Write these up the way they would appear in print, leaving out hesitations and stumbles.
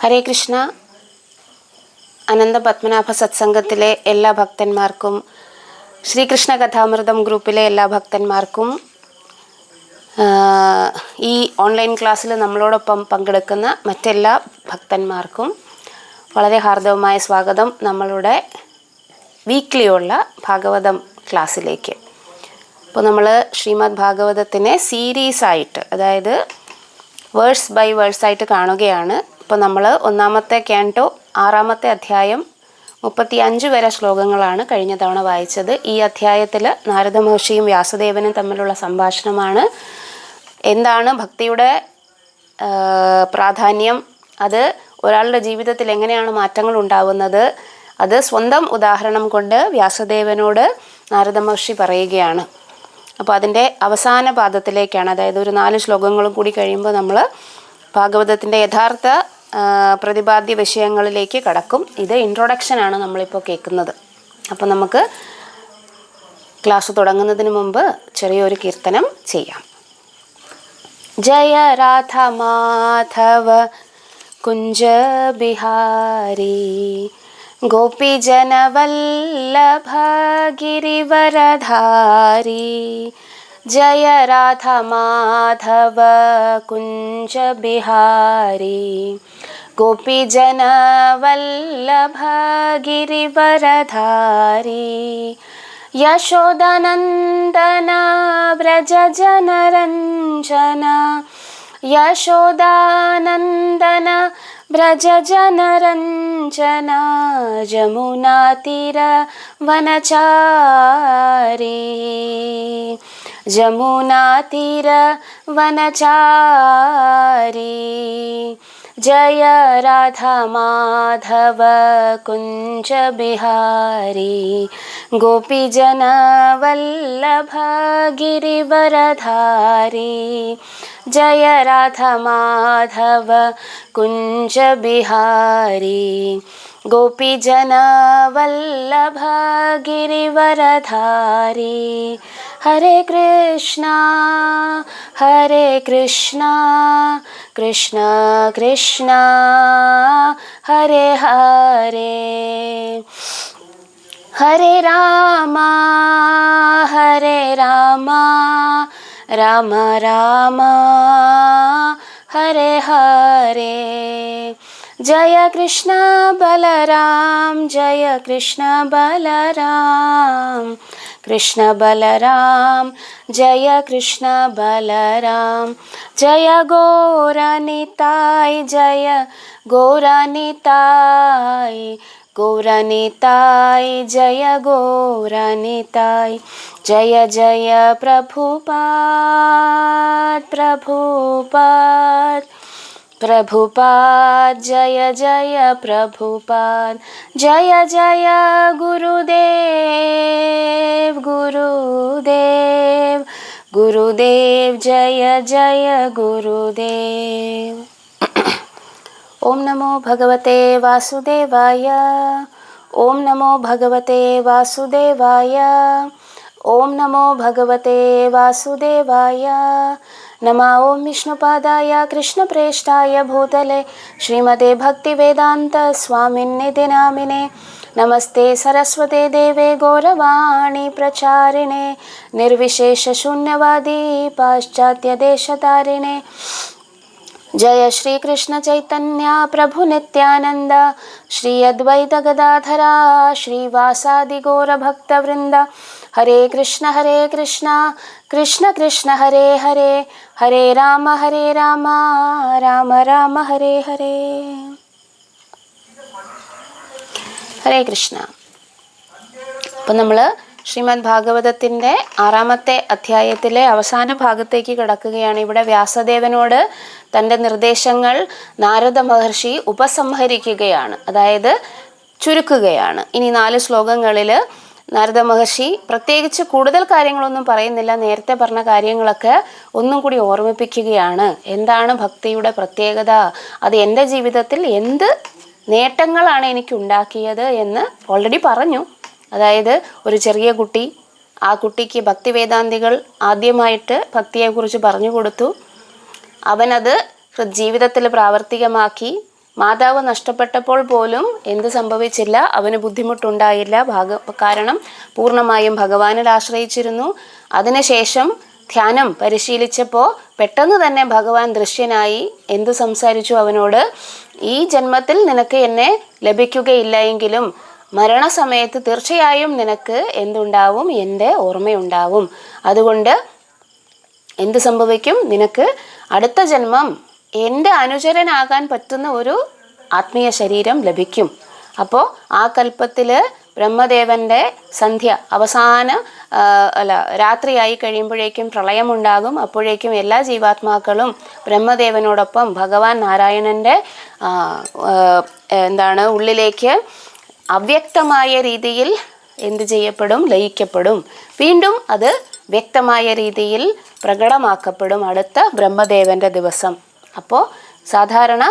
ഹരേ കൃഷ്ണ. അനന്ത പത്മനാഭ സത്സംഗത്തിലെ എല്ലാ ഭക്തന്മാർക്കും, ശ്രീകൃഷ്ണ കഥാമൃതം ഗ്രൂപ്പിലെ എല്ലാ ഭക്തന്മാർക്കും, ഈ ഓൺലൈൻ ക്ലാസ്സിൽ നമ്മളോടൊപ്പം പങ്കെടുക്കുന്ന മറ്റെല്ലാ ഭക്തന്മാർക്കും വളരെ ഹാർദവമായ സ്വാഗതം നമ്മളുടെ വീക്ക്ലിയുള്ള ഭാഗവതം ക്ലാസ്സിലേക്ക്. ഇപ്പോൾ നമ്മൾ ശ്രീമദ് ഭാഗവതത്തിനെ സീരീസായിട്ട്, അതായത് വേഴ്സ് ബൈ വേഴ്സായിട്ട് കാണുകയാണ്. ഇപ്പോൾ നമ്മൾ ഒന്നാമത്തെ ക്യാൻറ്റോ 6-ാമത്തെ അധ്യായം 35 വരെ ശ്ലോകങ്ങളാണ് കഴിഞ്ഞ തവണ വായിച്ചത്. ഈ അധ്യായത്തിൽ നാരദ മഹർഷിയും വ്യാസദേവനും തമ്മിലുള്ള സംഭാഷണമാണ്. എന്താണ് ഭക്തിയുടെ പ്രാധാന്യം, അത് ഒരാളുടെ ജീവിതത്തിൽ എങ്ങനെയാണ് മാറ്റങ്ങൾ ഉണ്ടാവുന്നത്, അത് സ്വന്തം ഉദാഹരണം കൊണ്ട് വ്യാസദേവനോട് നാരദ മഹർഷി പറയുകയാണ്. അപ്പോൾ അതിൻ്റെ അവസാന പാദത്തിലേക്കാണ്, അതായത് ഒരു 4 ശ്ലോകങ്ങളും കൂടി കഴിയുമ്പോൾ നമ്മൾ ഭാഗവതത്തിൻ്റെ യഥാർത്ഥ പ്രതിപാദ്യ വിഷയങ്ങളിലേക്ക് കടക്കും. ഇത് ഇൻട്രൊഡക്ഷനാണ് നമ്മളിപ്പോൾ കേൾക്കുന്നത്. അപ്പോൾ നമുക്ക് ക്ലാസ് തുടങ്ങുന്നതിന് മുമ്പ് ചെറിയൊരു കീർത്തനം ചെയ്യാം. ജയ രാധ മാധവ കുഞ്ച ബിഹാരി ഗോപീജനവല്ലഭ ഗിരിവരധാരി. ജയ രാധ മാധവ കുഞ്ച ബിഹാരി ഗോപീജനവല്ലഭ ഗിരിവരധാരി. യശോദനന്ദന വ്രജ ജനരഞ്ജന, യശോദാനന്ദന വ്രജ ജനരഞ്ജന. ജമുനാതീര വനചാരി, ജമുനാതീര വനചാരി. ജയ രാധ മാധവ കുഞ്ച ബിഹാരി ഗോപീജനവല്ലഭ ഗിരിവരധാരി. ജയ രാധ മാധവ കുഞ്ച ബിഹാരി ഗോപീജനവല്ലഭ ഗിരിവരധാരി. ഹരേ കൃഷ്ണ ഹരേ കൃഷ്ണ കൃഷ്ണ കൃഷ്ണ ഹരേ ഹരേ. ഹരേ രാമ ഹരേ രാമ രാമ രാമ ഹരേ ഹരേ. ജയ കൃഷ്ണ ബലരാം ജയ കൃഷ്ണ ബലരാം കൃഷ്ണ ബലരാം ജയ കൃഷ്ണ ബലരാം. ജയ ഗൗരനിതായ് ജയ ഗൗരനിതായ് ഗൗരനിതായ് ജയ ഗൗരനിതായ്. ജയ ജയ പ്രഭുപാദ് പ്രഭുപാദ് പ്രഭുപാദ് ജയ ജയ പ്രഭുപാദ്. ജയ ജയ ഗുരുദേവ് ഗുരുദേവ് ഗുരുദേവ് ജയ ജയ ഗുരുദേവ്. ഓം നമോ ഭഗവത്തെ വാസുദേവായ, ഓം നമോ ഭഗവത്തെ വാസുദേവായ, ഓം നമോ ഭഗവത്തെ വാസുദേവായ. നമ ഓം വിഷ്ണുപാദായ കൃഷ്ണപ്രേഷ്ഠായ ഭൂതലെ ശ്രീമതേ ഭക്തിവേദാന്ത സ്വാമിന്നിധി നാമിനെ. നമസ്തേ സരസ്വതേ ദേവേ ഗൗരവാണി പ്രചാരിണേ നിർവിശേഷ ശൂന്യവാദി പാശ്ചാത്യദേശതാരിണേ. ജയ ശ്രീ കൃഷ്ണ ചൈതന്യ പ്രഭു നിത്യാനന്ദ ശ്രീ അദ്വൈത ഗദാധര ശ്രീവാസാദി ഗൗരഭക്തവൃന്ദ. ഹരേ കൃഷ്ണ കൃഷ്ണ കൃഷ്ണ ഹരേ ഹരേ, ഹരേ രാമ രാമ രാമ ഹരേ ഹരേ. ഹരേ കൃഷ്ണ. അപ്പം നമ്മൾ ശ്രീമദ് ഭാഗവതത്തിൻ്റെ 6-ാമത്തെ അധ്യായത്തിലെ അവസാന ഭാഗത്തേക്ക് കിടക്കുകയാണ്. ഇവിടെ വ്യാസദേവനോട് തൻ്റെ നിർദ്ദേശങ്ങൾ നാരദ മഹർഷി ഉപസംഹരിക്കുകയാണ്, അതായത് ചുരുക്കുകയാണ്. ഇനി 4 ശ്ലോകങ്ങളിൽ നാരദ മഹർഷി പ്രത്യേകിച്ച് കൂടുതൽ കാര്യങ്ങളൊന്നും പറയുന്നില്ല, നേരത്തെ പറഞ്ഞ കാര്യങ്ങളൊക്കെ ഒന്നും കൂടി ഓർമ്മിപ്പിക്കുകയാണ്. എന്താണ് ഭക്തിയുടെ പ്രത്യേകത, അത് എൻ്റെ ജീവിതത്തിൽ എന്ത് നേട്ടങ്ങളാണ് എനിക്കുണ്ടാക്കിയത് എന്ന് ഓൾറെഡി പറഞ്ഞു. അതായത് ഒരു ചെറിയ കുട്ടി, ആ കുട്ടിക്ക് ഭക്തിവേദാന്തികൾ ആദ്യമായിട്ട് ഭക്തിയെക്കുറിച്ച് പറഞ്ഞു കൊടുത്തു. അവനത് ജീവിതത്തിൽ പ്രാവർത്തികമാക്കി. മാതാവ് നഷ്ടപ്പെട്ടപ്പോൾ പോലും എന്ത് സംഭവിച്ചില്ല, അവന് ബുദ്ധിമുട്ടുണ്ടായില്ല. കാരണം പൂർണ്ണമായും ഭഗവാനിൽ ആശ്രയിച്ചിരുന്നു. അതിനുശേഷം ധ്യാനം പരിശീലിച്ചപ്പോൾ പെട്ടെന്ന് തന്നെ ഭഗവാൻ ദൃശ്യനായി. എന്തു സംസാരിച്ചു അവനോട്? ഈ ജന്മത്തിൽ നിനക്ക് എന്നെ ലഭിക്കുകയില്ല എങ്കിലും മരണസമയത്ത് തീർച്ചയായും നിനക്ക് എന്തുണ്ടാവും? എൻ്റെ ഓർമ്മയുണ്ടാവും. അതുകൊണ്ട് എന്ത് സംഭവിക്കും? നിനക്ക് അടുത്ത ജന്മം എൻ്റെ അനുചരനാകാൻ പറ്റുന്ന ഒരു ആത്മീയ ശരീരം ലഭിക്കും. അപ്പോൾ ആ കൽപ്പത്തിൽ ബ്രഹ്മദേവൻ്റെ സന്ധ്യ രാത്രിയായി കഴിയുമ്പോഴേക്കും പ്രളയമുണ്ടാകും. അപ്പോഴേക്കും എല്ലാ ജീവാത്മാക്കളും ബ്രഹ്മദേവനോടൊപ്പം ഭഗവാൻ നാരായണൻ്റെ ഉള്ളിലേക്ക് അവ്യക്തമായ രീതിയിൽ എന്ത് ചെയ്യപ്പെടും? ലയിക്കപ്പെടും. വീണ്ടും അത് വ്യക്തമായ രീതിയിൽ പ്രകടമാക്കപ്പെടും അടുത്ത ബ്രഹ്മദേവൻ്റെ ദിവസം. അപ്പോൾ സാധാരണ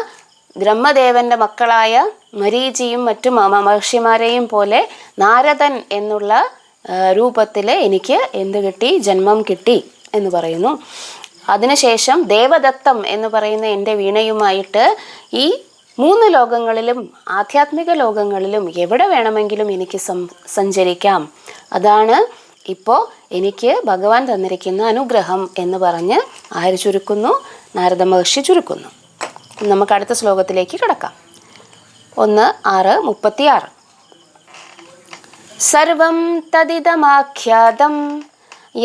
ബ്രഹ്മദേവൻ്റെ മക്കളായ മരീചിയും മറ്റു മഹർഷിമാരെയും പോലെ നാരദൻ എന്നുള്ള രൂപത്തിൽ എനിക്ക് എന്ത് കിട്ടി? ജന്മം കിട്ടി എന്ന് പറയുന്നു. അതിനുശേഷം ദേവദത്തം എന്ന് പറയുന്ന എൻ്റെ വീണയുമായിട്ട് ഈ 3 ലോകങ്ങളിലും ആധ്യാത്മിക ലോകങ്ങളിലും എവിടെ വേണമെങ്കിലും എനിക്ക് സഞ്ചരിക്കാം. അതാണ് ഇപ്പോൾ എനിക്ക് ഭഗവാൻ തന്നിരിക്കുന്ന അനുഗ്രഹം എന്ന് പറഞ്ഞ് ആര് ചുരുക്കുന്നു? നാരദ മഹർഷി ചുരുക്കുന്നു. നമുക്ക് അടുത്ത ശ്ലോകത്തിലേക്ക് കിടക്കാം. 1:6:36 സർവം തദിദമാഖ്യാതം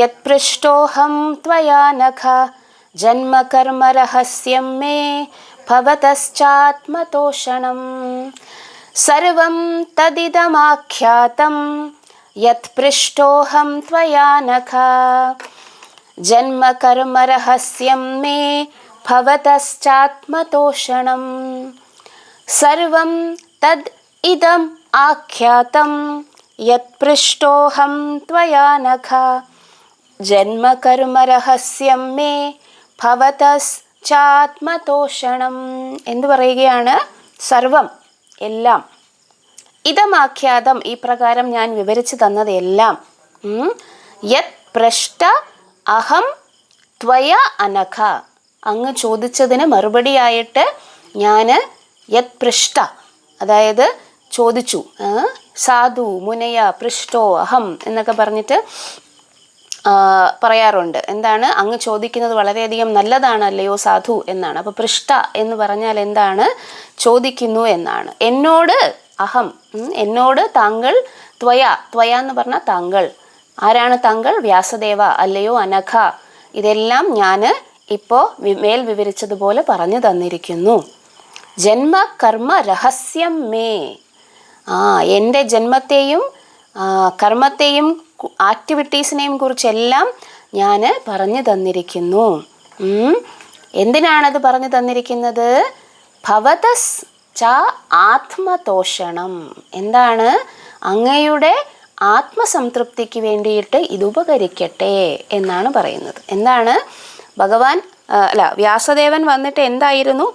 യത് പൃഷ്ടോഹം ത്വയാ നഖ ജന്മകർമ്മരഹസ്യം മേ ഭവതശ്ചാത്മതോഷണം. സർവം തദിദമാഖ്യാതം യത് പൃഷ്ടോഹം ത്വയാ നഖ ജന്മകർമ്മരഹസ്യം മേ ഭവതശ്ചാത്മതോഷണം. സർവം തദ് ഇദം ആഖ്യാതം യത് പൃഷ്ടോഹം ത്വയാ നഖ ജന്മകർമ്മരഹസ്യം മേ ഭവതശ്ചാത്മതോഷണം. എന്തു പറയുകയാണ്? സർവം, എല്ലാം, ഇതമാഖ്യാതം, ഈ പ്രകാരം ഞാൻ വിവരിച്ചു തന്നത് എല്ലാം, യത് പൃഷ്ട അഹം ത്വയ അനഘ, അങ്ങ് ചോദിച്ചതിന് മറുപടിയായിട്ട് ഞാൻ യത് പൃഷ്ട, അതായത് ചോദിച്ചു, സാധു മുനയ പൃഷ്ടോ അഹം എന്നൊക്കെ പറഞ്ഞിട്ട് പറയാറുണ്ട്. എന്താണ്? അങ്ങ് ചോദിക്കുന്നത് വളരെയധികം നല്ലതാണല്ലയോ സാധു എന്നാണ്. അപ്പോൾ പൃഷ്ട എന്ന് പറഞ്ഞാൽ എന്താണ്? ചോദിക്കുന്നു എന്നാണ്. എന്നോട് അഹം, എന്നോട് താങ്കൾ, ത്വയ, ത്വയ എന്ന് പറഞ്ഞാൽ താങ്കൾ. ആരാണ് താങ്കൾ? വ്യാസദേവ അല്ലയോ അനഘ. ഇതെല്ലാം ഞാൻ ഇപ്പോൾ മേൽ വിവരിച്ചതുപോലെ പറഞ്ഞു തന്നിരിക്കുന്നു. ജന്മ കർമ്മ രഹസ്യം മേ, എൻ്റെ ജന്മത്തെയും കർമ്മത്തെയും ആക്ടിവിറ്റീസിനെയും കുറിച്ചെല്ലാം ഞാൻ പറഞ്ഞു തന്നിരിക്കുന്നു. എന്തിനാണത് പറഞ്ഞു തന്നിരിക്കുന്നത്? ഭവതസ് ച ആത്മതോഷണം, എന്താണ്? അങ്ങയുടെ ആത്മസംതൃപ്തിക്ക് വേണ്ടിയിട്ട് ഇത് ഉപകരിക്കട്ടെ എന്നാണ് പറയുന്നത്. എന്താണ്? ഭഗവാൻ വ്യാസദേവൻ വന്നിട്ട് എന്തായിരുന്നു?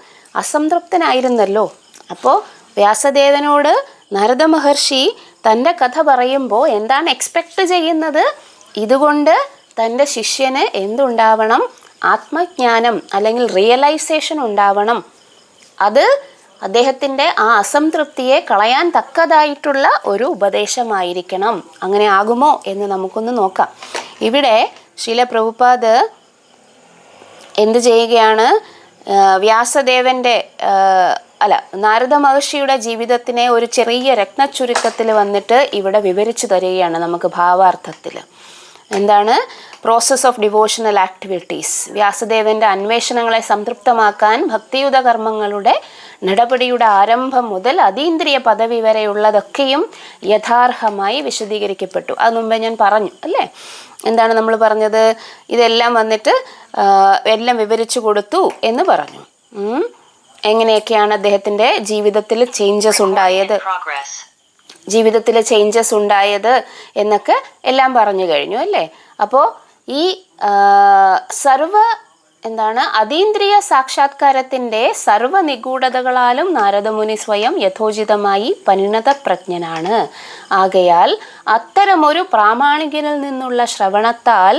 അസംതൃപ്തനായിരുന്നല്ലോ. അപ്പോൾ വ്യാസദേവനോട് നാരദ മഹർഷി തൻ്റെ കഥ പറയുമ്പോൾ എന്താണ് എക്സ്പെക്റ്റ് ചെയ്യുന്നത്? ഇതുകൊണ്ട് തൻ്റെ ശിഷ്യന് എന്തുണ്ടാവണം? ആത്മജ്ഞാനം അല്ലെങ്കിൽ റിയലൈസേഷൻ ഉണ്ടാവണം. അത് അദ്ദേഹത്തിൻ്റെ ആ അസംതൃപ്തിയെ കളയാൻ തക്കതായിട്ടുള്ള ഒരു ഉപദേശമായിരിക്കണം. അങ്ങനെ ആകുമോ എന്ന് നമുക്കൊന്ന് നോക്കാം. ഇവിടെ ശ്രീല പ്രഭുപാദ് എന്ത് ചെയ്യുകയാണ്? വ്യാസദേവൻ്റെ നാരദ മഹർഷിയുടെ ജീവിതത്തിനെ ഒരു ചെറിയ രത്നച്ചുരുക്കത്തിൽ വന്നിട്ട് ഇവിടെ വിവരിച്ചു തരികയാണ് നമുക്ക് ഭാവാർത്ഥത്തിൽ. എന്താണ്? Process of devotional activities. വ്യാസദേവൻ്റെ അന്വേഷണങ്ങളെ സംതൃപ്തമാക്കാൻ ഭക്തിയുത കർമ്മങ്ങളുടെ നടപടിയുടെ ആരംഭം മുതൽ അതീന്ദ്രിയ പദവി വരെയുള്ളതൊക്കെയും യഥാർഹമായി വിശദീകരിക്കപ്പെട്ടു. അത് മുമ്പേ ഞാൻ പറഞ്ഞു അല്ലേ? എന്താണ് നമ്മൾ പറഞ്ഞത്? ഇതെല്ലാം വന്നിട്ട് എല്ലാം വിവരിച്ചു കൊടുത്തു എന്ന് പറഞ്ഞു. എങ്ങനെയൊക്കെയാണ് അദ്ദേഹത്തിൻ്റെ ജീവിതത്തിൽ ചേഞ്ചസ് ഉണ്ടായത് എന്നൊക്കെ എല്ലാം പറഞ്ഞു കഴിഞ്ഞു അല്ലേ? അപ്പോൾ ഈ അതീന്ദ്രിയ സാക്ഷാത്കാരത്തിൻ്റെ സർവ നിഗൂഢതകളാലും നാരദമുനി സ്വയം യഥോചിതമായി പരിണതപ്രജ്ഞനാണ്. ആകയാൽ അത്തരമൊരു പ്രാമാണികനിൽ നിന്നുള്ള ശ്രവണത്താൽ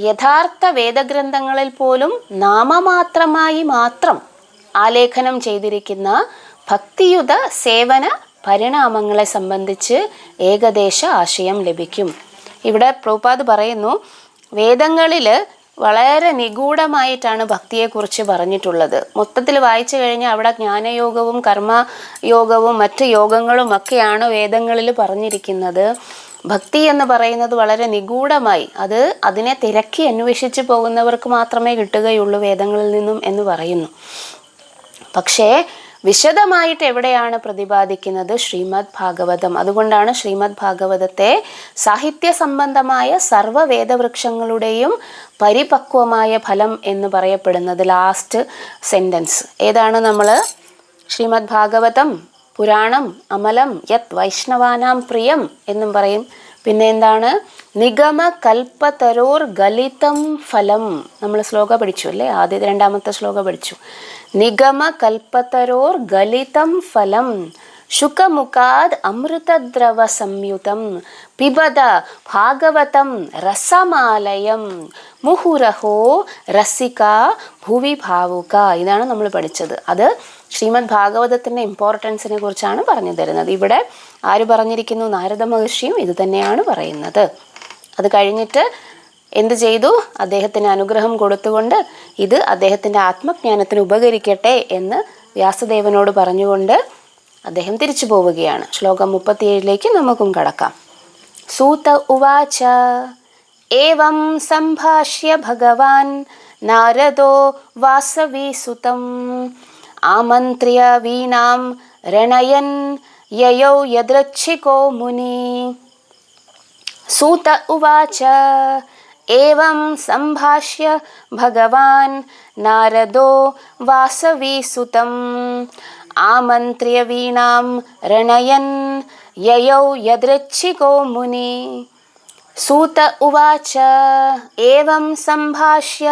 യഥാർത്ഥ വേദഗ്രന്ഥങ്ങളിൽ പോലും നാമമാത്രമായി മാത്രം ആലേഖനം ചെയ്തിരിക്കുന്ന ഭക്തിയുത സേവന പരിണാമങ്ങളെ സംബന്ധിച്ച് ഏകദേശ ആശയം ലഭിക്കും. ഇവിടെ പ്രഭുപാദ് പറയുന്നു, വേദങ്ങളിൽ വളരെ നിഗൂഢമായിട്ടാണ് ഭക്തിയെക്കുറിച്ച് പറഞ്ഞിട്ടുള്ളത്. മൊത്തത്തിൽ വായിച്ചു കഴിഞ്ഞാൽ അവിടെ ജ്ഞാനയോഗവും കർമ്മയോഗവും മറ്റ് യോഗങ്ങളും ഒക്കെയാണ് വേദങ്ങളിൽ പറഞ്ഞിരിക്കുന്നത്. ഭക്തി എന്ന് പറയുന്നത് വളരെ നിഗൂഢമായി, അതിനെ തിരക്കി അന്വേഷിച്ച് പോകുന്നവർക്ക് മാത്രമേ കിട്ടുകയുള്ളൂ വേദങ്ങളിൽ നിന്നും എന്ന് പറയുന്നു. പക്ഷേ വിശദമായിട്ട് എവിടെയാണ് പ്രതിപാദിക്കുന്നത്? ശ്രീമദ് ഭാഗവതം. അതുകൊണ്ടാണ് ശ്രീമദ് ഭാഗവതത്തെ സാഹിത്യ സംബന്ധമായ സർവ്വ വേദവൃക്ഷങ്ങളുടെയും പരിപക്വമായ ഫലം എന്ന് പറയപ്പെടുന്നത്. ലാസ്റ്റ് സെൻറ്റൻസ് ഏതാണ്? നമ്മൾ ശ്രീമദ് ഭാഗവതം പുരാണം അമലം യത് വൈഷ്ണവാനാം പ്രിയം എന്നും പറയും. പിന്നെ എന്താണ്? നിഗമ കൽപ്പതരോർ ഗലിതം ഫലം. നമ്മൾ ശ്ലോക പഠിച്ചു അല്ലേ? രണ്ടാമത്തെ ശ്ലോക പഠിച്ചു. നിഗമ കൽപ്പതരോർ ഗലിതം ഫലം ശുകമുഖാദ് അമൃതദ്രവ സംയുതം പിബത ഭാഗവതം രസമാലയം മുഹുരഹോ രസിക ഭുവി ഭാവുക. ഇതാണ് നമ്മൾ പഠിച്ചത്. അത് ശ്രീമദ് ഭാഗവതത്തിൻ്റെ ഇമ്പോർട്ടൻസിനെ കുറിച്ചാണ് പറഞ്ഞു തരുന്നത്. ഇവിടെ ആര് പറഞ്ഞിരിക്കുന്നു? നാരദ മഹർഷിയും ഇത് തന്നെയാണ് പറയുന്നത്. അത് കഴിഞ്ഞിട്ട് എന്ത് ചെയ്തു? അദ്ദേഹത്തിന് അനുഗ്രഹം കൊടുത്തുകൊണ്ട് ഇത് അദ്ദേഹത്തിൻ്റെ ആത്മജ്ഞാനത്തിന് ഉപകരിക്കട്ടെ എന്ന് വ്യാസദേവനോട് പറഞ്ഞുകൊണ്ട് അദ്ദേഹം തിരിച്ചു പോവുകയാണ്. ശ്ലോകം 37 നമുക്കും കടക്കാം. സൂത ഉവാച ഏവം സംഭാഷ്യ ഭഗവാൻ നാരദോ വാസവീസുതം ആമന്ത്ര്യ വീണാം രണയൻ യയൗ യദൃച്ഛികോ മുനി. സൂത ഉവാച ഏവം സംഭാഷ്യ ഭഗവാൻ നാരദോ വാസവീസുതം ആമന്ത്ര്യ വീണാം രണയൻ യയൗ യദൃച്ഛികോ മുനി. സൂത ഉവാച ഏവം സംഭാഷ്യ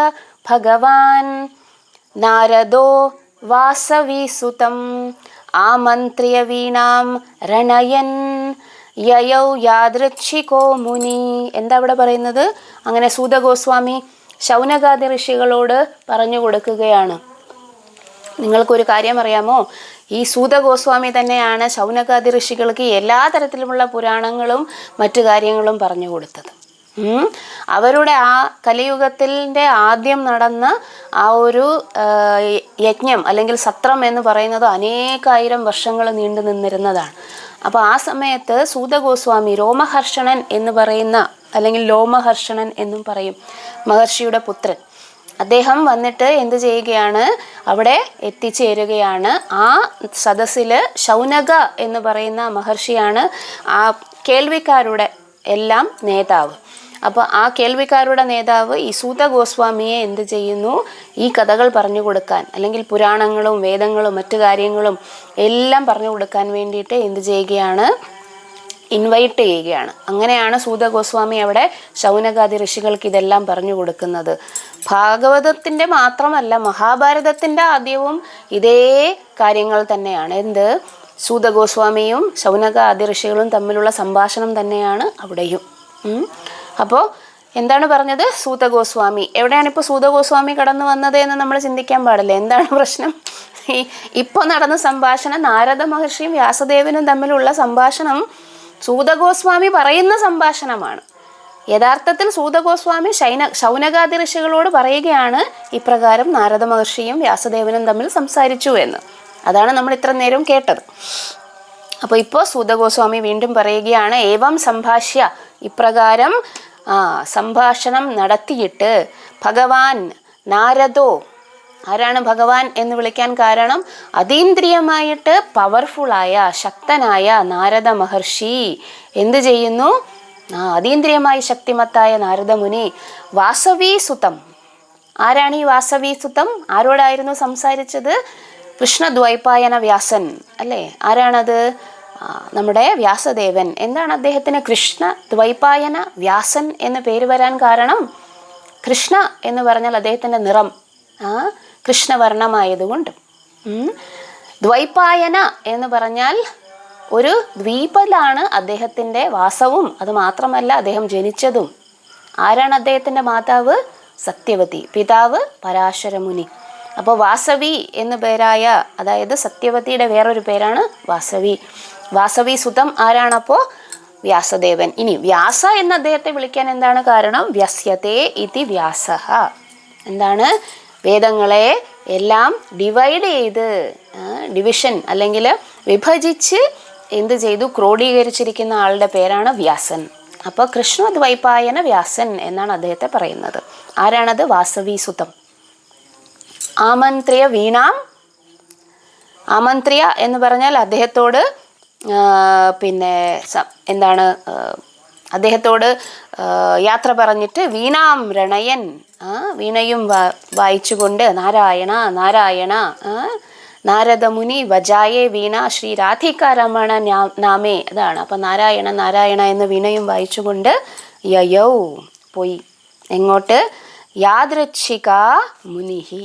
ഭഗവാൻ നാരദോ വാസവീസുതം ആമന്ത്ര്യ വീണാം രണയൻ യയൗ യാദൃച്ഛികോ മുനി. എന്താ ഇവിടെ പറയുന്നത്? അങ്ങനെ സൂത ഗോസ്വാമി ശൗനകാദി ഋഷികളോട് പറഞ്ഞു കൊടുക്കുകയാണ്. നിങ്ങൾക്കൊരു കാര്യം അറിയാമോ? ഈ സൂത ഗോസ്വാമി തന്നെയാണ് ശൗനകാദി ഋഷികൾക്ക് എല്ലാ തരത്തിലുമുള്ള പുരാണങ്ങളും മറ്റു കാര്യങ്ങളും പറഞ്ഞു കൊടുത്തത്. അവരുടെ ആ കലിയുഗത്തിൻ്റെ ആദ്യം നടന്ന ആ ഒരു യജ്ഞം അല്ലെങ്കിൽ സത്രം എന്ന് പറയുന്നത് അനേകായിരം വർഷങ്ങൾ നീണ്ടു നിന്നിരുന്നതാണ്. അപ്പോൾ ആ സമയത്ത് സൂത ഗോസ്വാമി രോമഹർഷണൻ എന്ന് പറയുന്ന, അല്ലെങ്കിൽ ലോമഹർഷണൻ എന്നും പറയും, മഹർഷിയുടെ പുത്രൻ, അദ്ദേഹം വന്നിട്ട് എന്ത് ചെയ്യുകയാണ്? അവിടെ എത്തിച്ചേരുകയാണ്. ആ സദസ്സിൽ ശൗനക എന്ന് പറയുന്ന മഹർഷിയാണ് ആ കേൾവിക്കാരുടെ എല്ലാം നേതാവ്. അപ്പോൾ ആ കേൾവിക്കാരുടെ നേതാവ് ഈ സൂത ഗോസ്വാമിയെ എന്ത് ചെയ്യുന്നു? ഈ കഥകൾ പറഞ്ഞു കൊടുക്കാൻ, അല്ലെങ്കിൽ പുരാണങ്ങളും വേദങ്ങളും മറ്റു കാര്യങ്ങളും എല്ലാം പറഞ്ഞു കൊടുക്കാൻ വേണ്ടിയിട്ട് എന്ത് ചെയ്യുകയാണ്? ഇൻവൈറ്റ് ചെയ്യുകയാണ്. അങ്ങനെയാണ് സൂത ഗോസ്വാമി അവിടെ ശൗനകാദി ഋഷികൾക്ക് ഇതെല്ലാം പറഞ്ഞു കൊടുക്കുന്നത്. ഭാഗവതത്തിൻ്റെ മാത്രമല്ല, മഹാഭാരതത്തിൻ്റെ ആദ്യവും ഇതേ കാര്യങ്ങൾ തന്നെയാണ്. എന്ത്? സൂത ഗോസ്വാമിയും ശൗനകാദി ഋഷികളും തമ്മിലുള്ള സംഭാഷണം തന്നെയാണ് അവിടെയും. അപ്പോൾ എന്താണ് പറഞ്ഞത്? സൂത ഗോസ്വാമി. എവിടെയാണ് ഇപ്പോൾ സൂത ഗോസ്വാമി കടന്നു വന്നത് എന്ന് നമ്മൾ ചിന്തിക്കാൻ പാടില്ല. എന്താണ് പ്രശ്നം? ഇപ്പോൾ നടന്ന സംഭാഷണം നാരദ മഹർഷിയും വ്യാസദേവനും തമ്മിലുള്ള സംഭാഷണം സൂത ഗോസ്വാമി പറയുന്ന സംഭാഷണമാണ്. യഥാർത്ഥത്തിൽ സൂത ഗോസ്വാമി ശൗനകാദി ഋഷികളോട് പറയുകയാണ് ഇപ്രകാരം നാരദ മഹർഷിയും വ്യാസദേവനും തമ്മിൽ സംസാരിച്ചു എന്ന്. അതാണ് നമ്മൾ ഇത്ര നേരം കേട്ടത്. അപ്പോൾ ഇപ്പോൾ സൂത ഗോസ്വാമി വീണ്ടും പറയുകയാണ് ഏവം സംഭാഷ്യ, ഇപ്രകാരം സംഭാഷണം നടത്തിയിട്ട് ഭഗവാൻ നാരദോ, ആരാണ് ഭഗവാൻ എന്ന് വിളിക്കാൻ കാരണം? അതീന്ദ്രിയമായിട്ട് പവർഫുള്ളായ ശക്തനായ നാരദ മഹർഷി എന്ത് ചെയ്യുന്നു? അതീന്ദ്രിയമായി ശക്തിമത്തായ നാരദമുനി വാസവീസുതം. ആരാണ് ഈ വാസവീസുതം? ആരോടായിരുന്നു സംസാരിച്ചത്? കൃഷ്ണദ്വൈപായന വ്യാസൻ അല്ലേ? ആരാണത്? നമ്മുടെ വ്യാസദേവൻ. എന്താണ് അദ്ദേഹത്തിന് കൃഷ്ണ ദ്വൈപായന വ്യാസൻ എന്ന് പേര് വരാൻ കാരണം? കൃഷ്ണ എന്ന് പറഞ്ഞാൽ അദ്ദേഹത്തിൻ്റെ നിറം കൃഷ്ണവർണ്ണമായതുകൊണ്ട്. ദ്വൈപായന എന്ന് പറഞ്ഞാൽ ഒരു ദ്വീപിലാണ് അദ്ദേഹത്തിൻ്റെ വാസവും. അത് മാത്രമല്ല അദ്ദേഹം ജനിച്ചതും. ആരാണ് അദ്ദേഹത്തിൻ്റെ മാതാവ്? സത്യവതി. പിതാവ് പരാശരമുനി. അപ്പോൾ വാസവി എന്ന പേരായ, അതായത് സത്യവതിയുടെ വേറൊരു പേരാണ് വാസവി. വാസവി സുതം ആരാണപ്പോൾ? വ്യാസദേവൻ. ഇനി വ്യാസ എന്ന അദ്ദേഹത്തെ വിളിക്കാൻ എന്താണ് കാരണം? വ്യസ്യതേ ഇതി വ്യാസഃ. എന്താണ്? വേദങ്ങളെ എല്ലാം ഡിവൈഡ് ചെയ്ത്, ഡിവിഷൻ അല്ലെങ്കിൽ വിഭജിച്ച് എന്ത് ചെയ്തു? ക്രോഡീകരിച്ചിരിക്കുന്ന ആളുടെ പേരാണ് വ്യാസൻ. അപ്പോൾ കൃഷ്ണദ്വൈപായന വ്യാസൻ എന്നാണ് അദ്ദേഹത്തെ പറയുന്നത്. ആരാണത്? വാസവി സുതം. ആമന്ത്രിയ വീണാം. ആമന്ത്രിയ എന്ന് പറഞ്ഞാൽ അദ്ദേഹത്തോട് എന്താണ്, അദ്ദേഹത്തോട് യാത്ര പറഞ്ഞിട്ട് വീണാം രണയൻ, വീണയും വായിച്ചുകൊണ്ട് നാരായണ നാരായണ നാരദമുനി വജായേ വീണ ശ്രീ രാധികാരമണ നാമേ, അതാണ്. അപ്പം നാരായണ നാരായണ എന്ന് വീണയും വായിച്ചുകൊണ്ട് യയൗ പോയി. എങ്ങോട്ട്? യാദൃച്ഛിക മുനിഹി.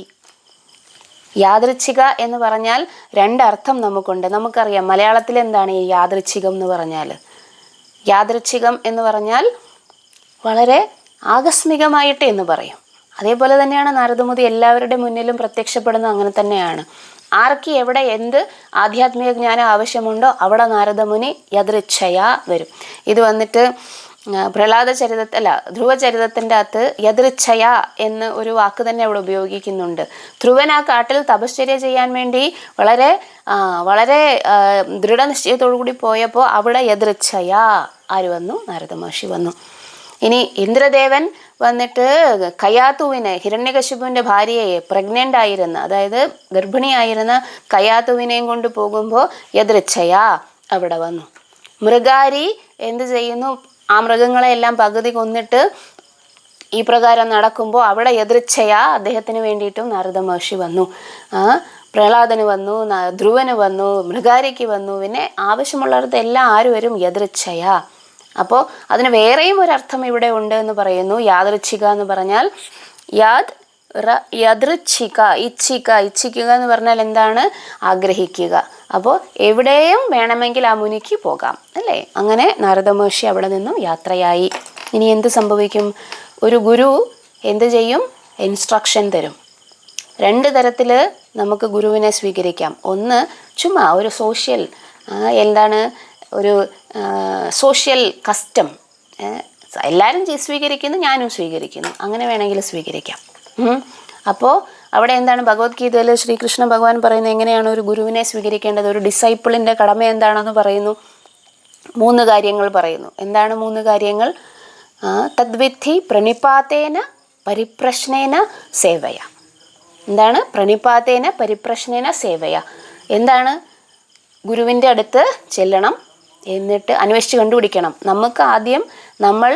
യാദൃച്ഛിക എന്ന് പറഞ്ഞാൽ രണ്ടർത്ഥം നമുക്കുണ്ട്. നമുക്കറിയാം മലയാളത്തിൽ എന്താണ് ഈ യാദൃച്ഛികം എന്ന് പറഞ്ഞാൽ? യാദൃച്ഛികം എന്ന് പറഞ്ഞാൽ വളരെ ആകസ്മികമായിട്ട് എന്ന് പറയും. അതേപോലെ തന്നെയാണ് നാരദമുനി എല്ലാവരുടെ മുന്നിലും പ്രത്യക്ഷപ്പെടുന്നത്. അങ്ങനെ തന്നെയാണ്. ആർക്ക് എവിടെ എന്ത് ആധ്യാത്മിക ജ്ഞാനം ആവശ്യമുണ്ടോ അവിടെ നാരദമുനി യദൃച്ഛയാ വരും. ഇത് വന്നിട്ട് പ്രഹ്ലാദ ചരിതത്തിൽ ധ്രുവചരിതത്തിൻ്റെ അകത്ത് യദൃച്ഛയ എന്ന് ഒരു വാക്ക് തന്നെ അവിടെ ഉപയോഗിക്കുന്നുണ്ട്. ധ്രുവൻ ആ കാട്ടിൽ തപശ്ചര്യ ചെയ്യാൻ വേണ്ടി വളരെ വളരെ ദൃഢനിശ്ചയത്തോടു കൂടി പോയപ്പോൾ അവിടെ യദൃച്ഛയ ആര് വന്നു? നാരദ മഹർഷി വന്നു. ഇനി ഇന്ദ്രദേവൻ വന്നിട്ട് കയാത്തുവിനെ, ഹിരണ്യകശിപുവിൻ്റെ ഭാര്യയെ, പ്രഗ്നൻ്റ് ആയിരുന്ന, അതായത് ഗർഭിണിയായിരുന്ന കയാത്തുവിനെയും കൊണ്ട് പോകുമ്പോൾ യദൃച്ഛയ അവിടെ വന്നു. മൃഗാരി എന്ത് ചെയ്യുന്നു? ആ മൃഗങ്ങളെല്ലാം പകുതി കൊന്നിട്ട് ഈ പ്രകാരം നടക്കുമ്പോൾ അവിടെ യദൃച്ഛയ അദ്ദേഹത്തിന് വേണ്ടിയിട്ടും നാരദ മഹർഷി വന്നു. പ്രഹ്ലാദന് വന്നു, ധ്രുവന് വന്നു, മൃഗാരിക്ക് വന്നു. പിന്നെ ആവശ്യമുള്ളവർക്ക് എല്ലാം ആര് വരും? യദൃച്ഛയ. അപ്പോൾ അതിന് വേറെയും ഒരർത്ഥം ഇവിടെ ഉണ്ട് എന്ന് പറയുന്നു. യാദൃച്ഛിക എന്ന് പറഞ്ഞാൽ യദൃച്ഛിക, ഇച്ഛിക്കുക എന്ന് പറഞ്ഞാൽ എന്താണ്? ആഗ്രഹിക്കുക. അപ്പോൾ എവിടെയും വേണമെങ്കിൽ ആ മുനിക്ക് പോകാം, അല്ലേ? അങ്ങനെ നാരദ മഹർഷി അവിടെ നിന്നും യാത്രയായി. ഇനി എന്ത് സംഭവിക്കും? ഒരു ഗുരു എന്ത് ചെയ്യും? ഇൻസ്ട്രക്ഷൻ തരും. രണ്ട് തരത്തിൽ നമുക്ക് ഗുരുവിനെ സ്വീകരിക്കാം. ഒന്ന് ചുമ്മാ ഒരു സോഷ്യൽ ഒരു സോഷ്യൽ കസ്റ്റം, എല്ലാവരും സ്വീകരിക്കുന്നു, ഞാനും സ്വീകരിക്കുന്നു, അങ്ങനെ വേണമെങ്കിൽ സ്വീകരിക്കാം. അപ്പോൾ അവിടെ എന്താണ് ഭഗവത്ഗീതയിൽ ശ്രീകൃഷ്ണ ഭഗവാൻ പറയുന്നത് എങ്ങനെയാണ് ഒരു ഗുരുവിനെ സ്വീകരിക്കേണ്ടത്? ഒരു ഡിസൈപ്പിളിൻ്റെ കടമ എന്താണെന്ന് പറയുന്നു? 3 കാര്യങ്ങൾ പറയുന്നു. എന്താണ് 3 കാര്യങ്ങൾ? തദ്വിദ്ധി പ്രണിപാതേന പരിപ്രശ്നേന സേവയ. എന്താണ്? പ്രണിപാതേന പരിപ്രശ്നേന സേവയ. എന്താണ്? ഗുരുവിൻ്റെ അടുത്ത് ചെല്ലണം, എന്നിട്ട് അന്വേഷിച്ച് കണ്ടുപിടിക്കണം. നമുക്ക് ആദ്യം നമ്മൾ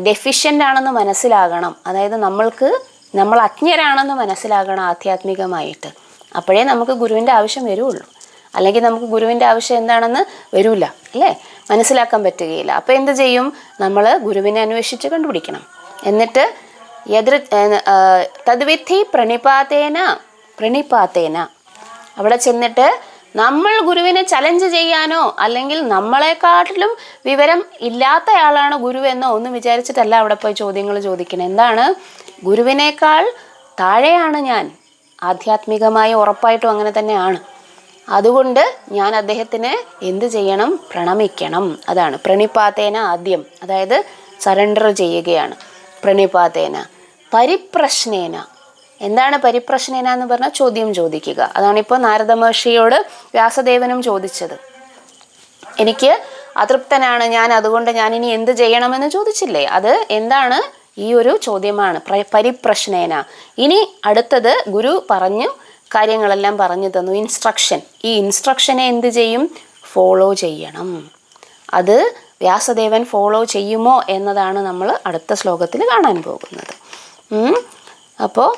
ഡെഫിഷ്യൻ്റ് ആണെന്ന് മനസ്സിലാകണം. അതായത് നമ്മൾ അജ്ഞരാണെന്ന് മനസ്സിലാകണം ആധ്യാത്മികമായിട്ട്. അപ്പോഴേ നമുക്ക് ഗുരുവിൻ്റെ ആവശ്യം വരുള്ളൂ. അല്ലെങ്കിൽ നമുക്ക് ഗുരുവിൻ്റെ ആവശ്യം എന്താണെന്ന് വരില്ല, അല്ലേ? മനസ്സിലാക്കാൻ പറ്റുകയില്ല. അപ്പോൾ എന്ത് ചെയ്യും? നമ്മൾ ഗുരുവിനെ അന്വേഷിച്ച് കണ്ടുപിടിക്കണം. എന്നിട്ട് തദ്വിദ്ധി പ്രണിപാതേന അവിടെ ചെന്നിട്ട് നമ്മൾ ഗുരുവിനെ ചലഞ്ച് ചെയ്യാനോ അല്ലെങ്കിൽ നമ്മളെക്കാട്ടിലും വിവരം ഇല്ലാത്തയാളാണ് ഗുരു എന്നോ ഒന്നും വിചാരിച്ചിട്ടല്ല അവിടെ പോയി ചോദ്യങ്ങൾ ചോദിക്കണം. എന്താണ്? ഗുരുവിനേക്കാൾ താഴെയാണ് ഞാൻ, ആധ്യാത്മികമായി ഉറപ്പായിട്ടും അങ്ങനെ തന്നെയാണ്. അതുകൊണ്ട് ഞാൻ അദ്ദേഹത്തിന് എന്ത് ചെയ്യണം? പ്രണമിക്കണം. അതാണ് പ്രണിപാതേന ആദ്യം, അതായത് സറണ്ടർ ചെയ്യുകയാണ്. പ്രണിപാതേന. പരിപ്രശ്നേന. എന്താണ് പരിപ്രശ്നേന എന്ന് പറഞ്ഞാൽ? ചോദ്യം ചോദിക്കുക. അതാണിപ്പോൾ നാരദ മഹർഷിയോട് വ്യാസദേവനും ചോദിച്ചത്. എനിക്ക് അതൃപ്തനാണ് ഞാൻ, അതുകൊണ്ട് ഞാൻ ഇനി എന്ത് ചെയ്യണമെന്ന് ചോദിച്ചില്ലേ? അത് എന്താണ്? ഈ ഒരു ചോദ്യമാണ് പരിപ്രശ്നേന. ഇനി അടുത്തത് ഗുരു കാര്യങ്ങളെല്ലാം പറഞ്ഞു തന്നു, ഇൻസ്ട്രക്ഷൻ. ഈ ഇൻസ്ട്രക്ഷനെ എന്ത് ചെയ്യും? ഫോളോ ചെയ്യണം. അത് വ്യാസദേവൻ ഫോളോ ചെയ്യുമോ എന്നതാണ് നമ്മൾ അടുത്ത ശ്ലോകത്തിൽ കാണാൻ പോകുന്നത്. അപ്പോൾ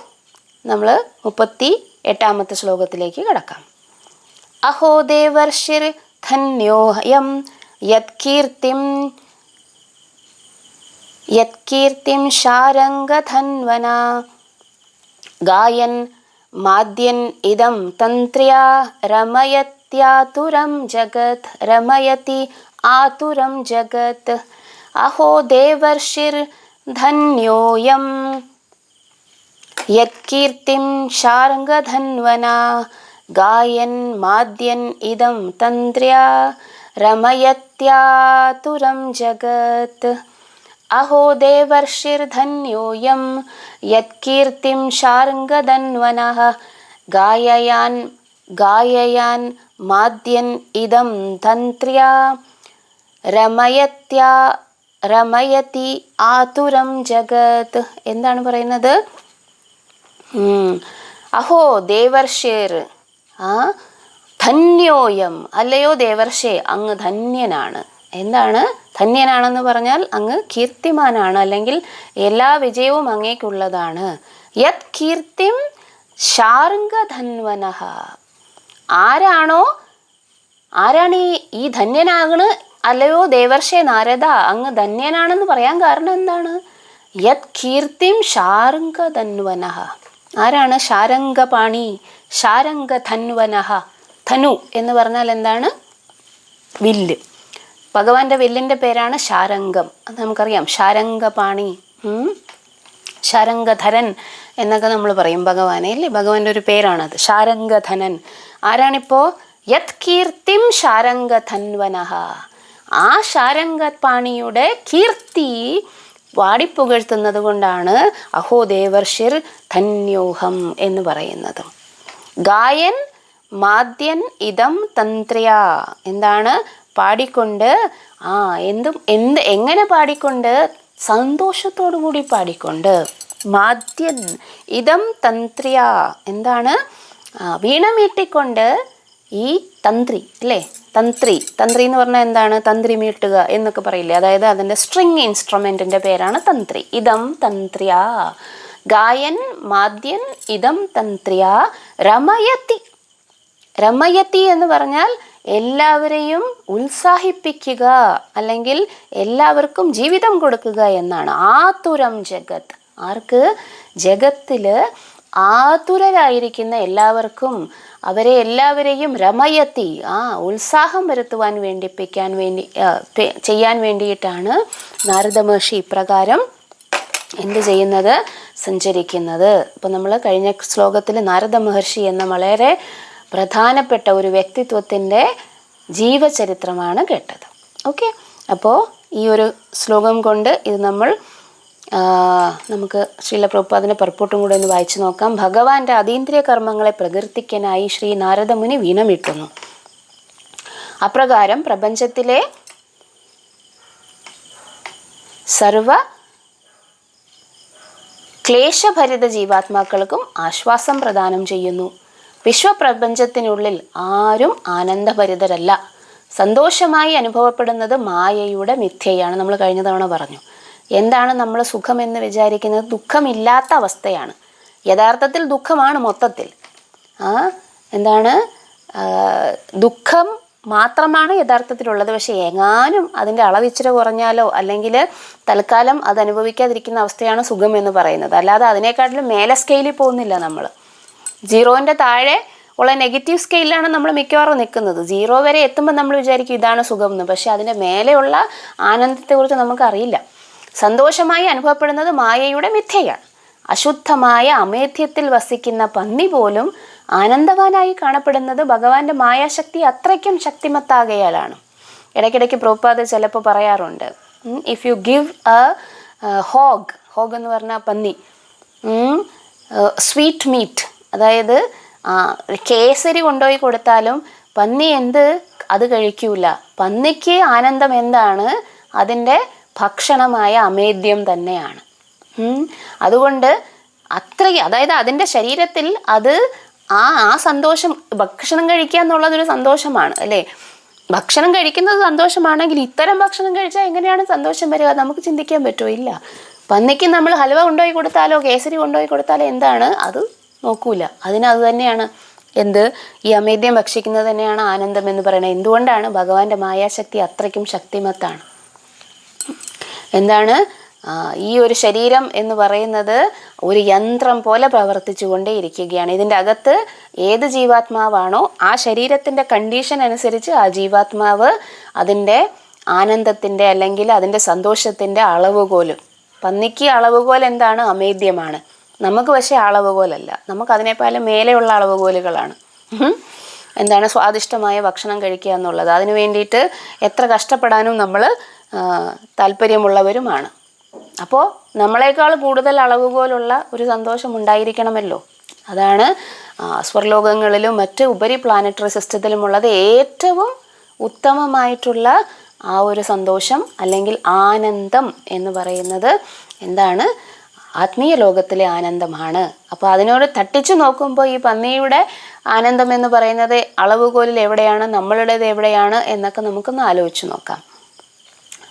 നമ്മൾ 38-ാമത്തെ ശ്ലോകത്തിലേക്ക് കടക്കാം. അഹോ ദേവർഷിർ ധന്യോഹയം യത്കീർത്തിം ശാരംഗധന്വന ഗായൻ മാദ്യൻ ഇദം തന്ത്ര്യാ രമയത്യാതുരം ജഗത് രമയതി ആതുരം ജഗത്. അഹോ ദേവർഷിർ ധന്യോയം യത്കീർത്തിം ശാർംഗധന്വനാ ഗായൻ മാദ്യൻ ഇദം തന്ത്ര്യാ രമയത്യാതുരം ജഗത്. അഹോ ദേവർഷിർധന്യോയം യത്കീർത്തിം ശാർംഗധന്വനഃ ഗായയാൻ മാദ്യൻ ഇദം തന്ത്ര്യാ രമയതി ആതുരം ജഗത്. എന്താണ് പറയുന്നത്? അഹോ ദേവർഷിർ, ധന്യോയം, അല്ലയോ ദേവർഷേ അങ്ങ് ധന്യനാണ്. എന്താണ് ധന്യനാണെന്ന് പറഞ്ഞാൽ അങ്ങ് കീർത്തിമാനാണ്, അല്ലെങ്കിൽ എല്ലാ വിജയവും അങ്ങേക്കുള്ളതാണ്. യത് കീർത്തിം ശാർംഗധന്വനഃ, ആരാണ് ഈ ധന്യനാകണ്? അല്ലയോ ദേവർഷേ നാരദ, അങ്ങ് ധന്യനാണെന്ന് പറയാൻ കാരണം എന്താണ്? യത് കീർത്തിം ശാർംഗധന്വനഃ, ആരാണ്? ശാരംഗപാണി, ശാരംഗധന്വനഃ. ധനു എന്ന് പറഞ്ഞാൽ എന്താണ്? വില്ല്. ഭഗവാന്റെ വില്ലിൻ്റെ പേരാണ് ശാരംഗം. അത് നമുക്കറിയാം. ശാരംഗപാണി, ശാരംഗധരൻ എന്നൊക്കെ നമ്മൾ പറയും ഭഗവാനെ, അല്ലേ? ഭഗവാന്റെ ഒരു പേരാണത്, ശാരംഗധനൻ. ആരാണിപ്പോൾ? യത് കീർത്തിം ശാരംഗധന്വനഃ, ആ ശാരംഗപാണിയുടെ കീർത്തി വാടിപ്പുകഴ്ത്തുന്നത് കൊണ്ടാണ് അഹോ ദേവർഷിർ ധന്യോഹം എന്ന് പറയുന്നത്. ഗായൻ മാദ്യൻ ഇദം തന്ത്ര്യ, എന്താണ്? പാടിക്കൊണ്ട്, എങ്ങനെ പാടിക്കൊണ്ട്? സന്തോഷത്തോടു കൂടി പാടിക്കൊണ്ട്. മാദ്യൻ ഇദം തന്ത്ര്യ, എന്താണ്? വീണ മീട്ടിക്കൊണ്ട്. ഈ തന്ത്രി, അല്ലേ? തന്ത്രി എന്ന് പറഞ്ഞാൽ എന്താണ്? തന്ത്രി മീട്ടുക എന്നൊക്കെ പറയില്ലേ? അതായത് അതിൻ്റെ സ്ട്രിങ് ഇൻസ്ട്രുമെൻറ്റിൻ്റെ പേരാണ് തന്ത്രി. ഇദം തന്ത്ര്യ ഗായൻ മാദ്യൻ ഇദം തന്ത്ര്യ രമയത്തി എന്ന് പറഞ്ഞാൽ എല്ലാവരെയും ഉത്സാഹിപ്പിക്കുക, അല്ലെങ്കിൽ എല്ലാവർക്കും ജീവിതം കൊടുക്കുക എന്നാണ്. ആതുരം ജഗത്, ആർക്ക്? ജഗത്തില് ആതുരരായിരിക്കുന്ന എല്ലാവർക്കും, അവരെ എല്ലാവരെയും രമയത്തി, ഉത്സാഹം വരുത്തുവാൻ ചെയ്യാൻ വേണ്ടിയിട്ടാണ് നാരദ മഹർഷി ഇപ്രകാരം എന്ത് ചെയ്യുന്നത്? സഞ്ചരിക്കുന്നത്. അപ്പോൾ നമ്മൾ കഴിഞ്ഞ ശ്ലോകത്തിൽ നാരദ മഹർഷി എന്ന വളരെ പ്രധാനപ്പെട്ട ഒരു വ്യക്തിത്വത്തിൻ്റെ ജീവചരിത്രമാണ് കേട്ടത്. ഓക്കെ, അപ്പോൾ ഈ ഒരു ശ്ലോകം കൊണ്ട് ഇത് നമുക്ക് ശ്രീല പ്രഭുപാദിന്റെ പർപ്പൂട്ടും കൂടെ ഒന്ന് വായിച്ചു നോക്കാം. ഭഗവാന്റെ അതീന്ദ്രിയ കർമ്മങ്ങളെ പ്രകീർത്തിക്കാനായി ശ്രീ നാരദമുനി വീണമിട്ടുന്നു. അപ്രകാരം പ്രപഞ്ചത്തിലെ സർവ ക്ലേശഭരിത ജീവാത്മാക്കൾക്കും ആശ്വാസം പ്രദാനം ചെയ്യുന്നു. വിശ്വപ്രപഞ്ചത്തിനുള്ളിൽ ആരും ആനന്ദഭരിതരല്ല. സന്തോഷമായി അനുഭവപ്പെടുന്നത് മായയുടെ മിഥ്യയാണ്. നമ്മൾ കഴിഞ്ഞ തവണ പറഞ്ഞു. എന്താണ് നമ്മൾ സുഖമെന്ന് വിചാരിക്കുന്നത്? ദുഃഖമില്ലാത്ത അവസ്ഥയാണ്. യഥാർത്ഥത്തിൽ ദുഃഖമാണ് മൊത്തത്തിൽ. എന്താണ്? ദുഃഖം മാത്രമാണ് യഥാർത്ഥത്തിലുള്ളത്. പക്ഷേ എങ്ങാനും അതിൻ്റെ അളവിച്ചിരി കുറഞ്ഞാലോ, അല്ലെങ്കിൽ തൽക്കാലം അത് അനുഭവിക്കാതിരിക്കുന്ന അവസ്ഥയാണ് സുഖം എന്ന് പറയുന്നത്. അല്ലാതെ അതിനേക്കാട്ടിലും മേലെ സ്കെയിലിൽ പോകുന്നില്ല നമ്മൾ. 0ൻ്റെ താഴെ ഉള്ള നെഗറ്റീവ് സ്കെയിലാണ് നമ്മൾ മിക്കവാറും നിൽക്കുന്നത്. 0 വരെ എത്തുമ്പോൾ നമ്മൾ വിചാരിക്കും ഇതാണ് സുഖം എന്ന്. പക്ഷെ അതിൻ്റെ മേലെയുള്ള ആനന്ദത്തെക്കുറിച്ച് നമുക്കറിയില്ല. സന്തോഷമായി അനുഭവപ്പെടുന്നത് മായയുടെ മിഥ്യയാണ്. അശുദ്ധമായ അമേധ്യത്തിൽ വസിക്കുന്ന പന്നി പോലും ആനന്ദവാനായി കാണപ്പെടുന്നത് ഭഗവാന്റെ മായാശക്തി അത്രയ്ക്കും ശക്തിമത്താകയാലാണ്. ഇടയ്ക്കിടയ്ക്ക് പ്രഭുപാദ് ചിലപ്പോൾ പറയാറുണ്ട്, if you give a hog എന്ന് പറഞ്ഞാൽ പന്നി, സ്വീറ്റ് മീറ്റ്, അതായത് കേസരി കൊണ്ടുപോയി കൊടുത്താലും പന്നി അത് കഴിക്കൂല. പന്നിക്ക് ആനന്ദം എന്താണ്? അതിൻ്റെ ഭക്ഷണമായ അമേദ്യം തന്നെയാണ്. അതുകൊണ്ട് അതായത് അതിൻ്റെ ശരീരത്തിൽ അത് ആ സന്തോഷം, ഭക്ഷണം കഴിക്കുക എന്നുള്ളതൊരു സന്തോഷമാണ്, അല്ലേ? ഭക്ഷണം കഴിക്കുന്നത് സന്തോഷമാണെങ്കിൽ ഇത്തരം ഭക്ഷണം കഴിച്ചാൽ എങ്ങനെയാണ് സന്തോഷം വരിക? നമുക്ക് ചിന്തിക്കാൻ പറ്റുമോ? ഇല്ല. പന്നിക്ക് നമ്മൾ ഹൽവ കൊണ്ടുപോയി കൊടുത്താലോ കേസരി കൊണ്ടുപോയി കൊടുത്താലോ എന്താണ്? അത് നോക്കൂല. അത് തന്നെയാണ് ഈ അമേദ്യം ഭക്ഷിക്കുന്നത് തന്നെയാണ് ആനന്ദം എന്ന് പറയുന്നത്. എന്തുകൊണ്ടാണ്? ഭഗവാന്റെ മായാശക്തി അത്രയ്ക്കും ശക്തിമത്താണ്. എന്താണ്? ഈ ഒരു ശരീരം എന്ന് പറയുന്നത് ഒരു യന്ത്രം പോലെ പ്രവർത്തിച്ചു കൊണ്ടേയിരിക്കുകയാണ്. ഇതിൻ്റെ അകത്ത് ഏത് ജീവാത്മാവാണോ ആ ശരീരത്തിൻ്റെ കണ്ടീഷൻ അനുസരിച്ച് ആ ജീവാത്മാവ് അതിൻ്റെ ആനന്ദത്തിൻ്റെ അല്ലെങ്കിൽ അതിൻ്റെ സന്തോഷത്തിൻ്റെ അളവുകോലും. പന്നിക്ക് അളവുകോൽ എന്താണ്? അമേദ്യമാണ്. നമുക്ക് പക്ഷേ അളവുകോലല്ല, നമുക്കതിനേക്കാളും മേലെയുള്ള അളവുകോലുകളാണ്. എന്താണ് സ്വാദിഷ്ടമായ ഭക്ഷണം കഴിക്കുക എന്നുള്ളത്. അതിനു വേണ്ടിയിട്ട് എത്ര കഷ്ടപ്പെടാനും നമ്മൾ താല്പര്യമുള്ളവരുമാണ്. അപ്പോൾ നമ്മളെക്കാൾ കൂടുതൽ അളവുകോലുള്ള ഒരു സന്തോഷം ഉണ്ടായിരിക്കണമല്ലോ. അതാണ് സ്വർലോകങ്ങളിലും മറ്റ് ഉപരി പ്ലാനറ്ററി സിസ്റ്റത്തിലുമുള്ളത് ഏറ്റവും ഉത്തമമായിട്ടുള്ള ആ ഒരു സന്തോഷം അല്ലെങ്കിൽ ആനന്ദം എന്ന് പറയുന്നത് എന്താണ്? ആത്മീയ ലോകത്തിലെ ആനന്ദമാണ്. അപ്പോൾ അതിനോട് തട്ടിച്ചു നോക്കുമ്പോൾ ഈ പന്നിയുടെ ആനന്ദം എന്ന് പറയുന്നത് അളവുകോലിൽ എവിടെയാണ്, നമ്മളുടേത് എവിടെയാണ് എന്നൊക്കെ നമുക്കൊന്ന് ആലോചിച്ച് നോക്കാം.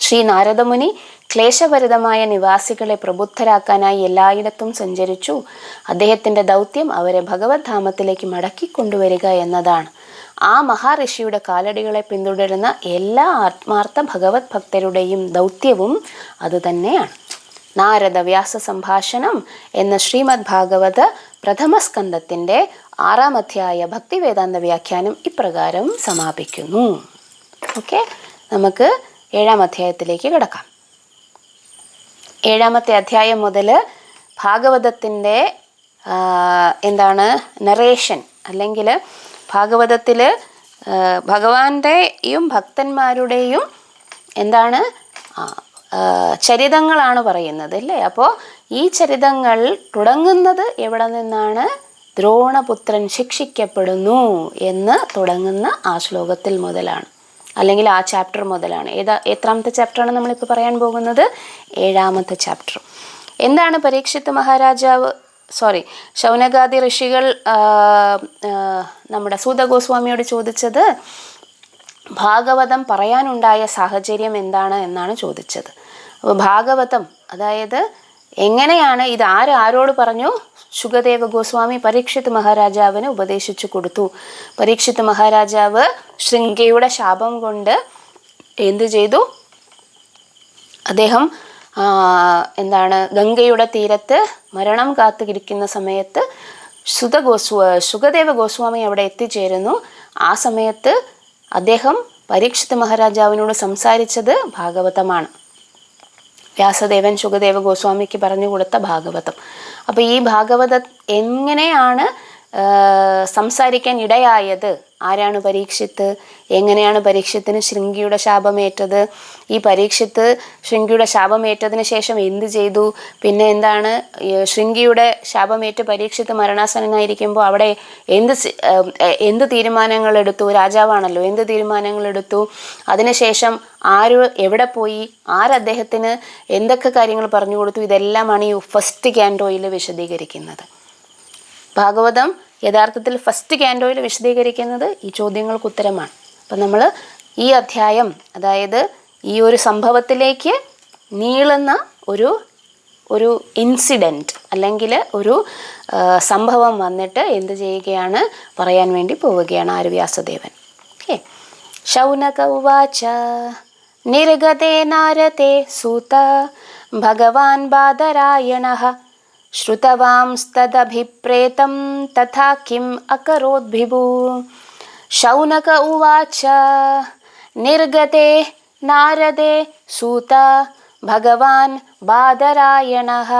ശ്രീ നാരദമുനി ക്ലേശഭരിതമായ നിവാസികളെ പ്രബുദ്ധരാക്കാനായി എല്ലായിടത്തും സഞ്ചരിച്ചു. അദ്ദേഹത്തിൻ്റെ ദൗത്യം അവരെ ഭഗവത് ധാമത്തിലേക്ക് മടക്കിക്കൊണ്ടുവരിക എന്നതാണ്. ആ മഹാഋഷിയുടെ കാലടികളെ പിന്തുടരുന്ന എല്ലാ ആത്മാർത്ഥ ഭഗവത് ഭക്തരുടെയും ദൗത്യവും അതുതന്നെയാണ്. നാരദ വ്യാസ സംഭാഷണം എന്ന ശ്രീമദ് ഭാഗവത പ്രഥമസ്കന്ധത്തിൻ്റെ 6-ാം അധ്യായ ഭക്തിവേദാന്ത വ്യാഖ്യാനം ഇപ്രകാരം സമാപിക്കുന്നു. ഓക്കെ, നമുക്ക് 7-ാം അധ്യായത്തിലേക്ക് കിടക്കാം. 7-ാമത്തെ അധ്യായം മുതൽ ഭാഗവതത്തിൻ്റെ നറേഷൻ അല്ലെങ്കിൽ ഭാഗവതത്തിൽ ഭഗവാന്റെയും ഭക്തന്മാരുടെയും ചരിതങ്ങളാണ് പറയുന്നത് അല്ലേ. അപ്പോൾ ഈ ചരിതങ്ങൾ തുടങ്ങുന്നത് എവിടെ നിന്നാണ്? ദ്രോണപുത്രൻ ശിക്ഷിക്കപ്പെടുന്നു എന്ന് തുടങ്ങുന്ന ആ ശ്ലോകത്തിൽ മുതലാണ്, അല്ലെങ്കിൽ ആ ചാപ്റ്റർ മുതലാണ്. എത്രാമത്തെ ചാപ്റ്ററാണ് നമ്മളിപ്പോൾ പറയാൻ പോകുന്നത്? 7-ാമത്തെ ചാപ്റ്റർ. എന്താണ് പരീക്ഷിത്ത് മഹാരാജാവ് ശൗനകാദി ഋഷികൾ നമ്മുടെ സൂത ഗോസ്വാമിയോട് ചോദിച്ചത് ഭാഗവതം പറയാനുണ്ടായ സാഹചര്യം എന്താണ് എന്നാണ് ചോദിച്ചത്. അപ്പോൾ ഭാഗവതം അതായത് എങ്ങനെയാണ് ഇത്, ആരോട് പറഞ്ഞു? ശുകദേവ ഗോസ്വാമി പരീക്ഷിത്ത് മഹാരാജാവിന് ഉപദേശിച്ചു കൊടുത്തു. പരീക്ഷിത്ത് മഹാരാജാവ് ശൃംഗയുടെ ശാപം കൊണ്ട് എന്തു ചെയ്തു? അദ്ദേഹം ഗംഗയുടെ തീരത്ത് മരണം കാത്തിരിക്കുന്ന സമയത്ത് ശുകദേവ ഗോസ്വാമി അവിടെ എത്തിച്ചേരുന്നു. ആ സമയത്ത് അദ്ദേഹം പരീക്ഷിത്ത് മഹാരാജാവിനോട് സംസാരിച്ചത് ഭാഗവതമാണ്. വ്യാസദേവൻ ശുകദേവ ഗോസ്വാമിക്ക് പറഞ്ഞു കൊടുത്ത ഭാഗവതം. അപ്പോൾ ഈ ഭാഗവതം എങ്ങനെയാണ് സംസാരിക്കാൻ ഇടയായത്? ആരാണ് പരീക്ഷിത്ത്? എങ്ങനെയാണ് പരീക്ഷത്തിന് ശൃംഗിയുടെ ശാപമേറ്റത്? ഈ പരീക്ഷിത്ത് ശൃംഗിയുടെ ശാപമേറ്റതിന് ശേഷം എന്ത് ചെയ്തു? പിന്നെ ശൃംഗിയുടെ ശാപമേറ്റ് പരീക്ഷിത്ത് മരണാസന്നനായിരിക്കുമ്പോൾ അവിടെ എന്ത് തീരുമാനങ്ങൾ എടുത്തു? രാജാവാണല്ലോ, എന്ത് തീരുമാനങ്ങൾ എടുത്തു? അതിനുശേഷം എവിടെ പോയി? ആരദ്ദേഹത്തിന് എന്തൊക്കെ കാര്യങ്ങൾ പറഞ്ഞു കൊടുത്തു? ഇതെല്ലാമാണ് ഈ ഫസ്റ്റ് ക്യാൻറ്റോയിൽ വിശദീകരിക്കുന്നത്. ഭാഗവതം യഥാർത്ഥത്തിൽ ഫസ്റ്റ് ക്യാൻറ്റോയിൽ വിശദീകരിക്കുന്നത് ഈ ചോദ്യങ്ങൾക്ക് ഉത്തരമാണ്. അപ്പം നമ്മൾ ഈ അധ്യായം, അതായത് ഈ ഒരു സംഭവത്തിലേക്ക് നീളുന്ന ഒരു ഇൻസിഡൻറ്റ് അല്ലെങ്കിൽ ഒരു സംഭവം വന്നിട്ട് എന്ത് ചെയ്യുകയാണ്? പറയാൻ വേണ്ടി പോവുകയാണ് വ്യാസദേവൻ. ഓക്കെ. ശൗനക ഉവാച നിർഗതേ നാരദേ സൂത ഭഗവാൻ ബാദരായണഃ ശ്രുതവാംസ്തദഭിപ്രേതം തഥാ കിം അകരോദ്ഭിഭൂ. ശൗനക ഉവാച നിർഗതേ നാരദേ സൂത ഭഗവാൻ ബാദരായണഃ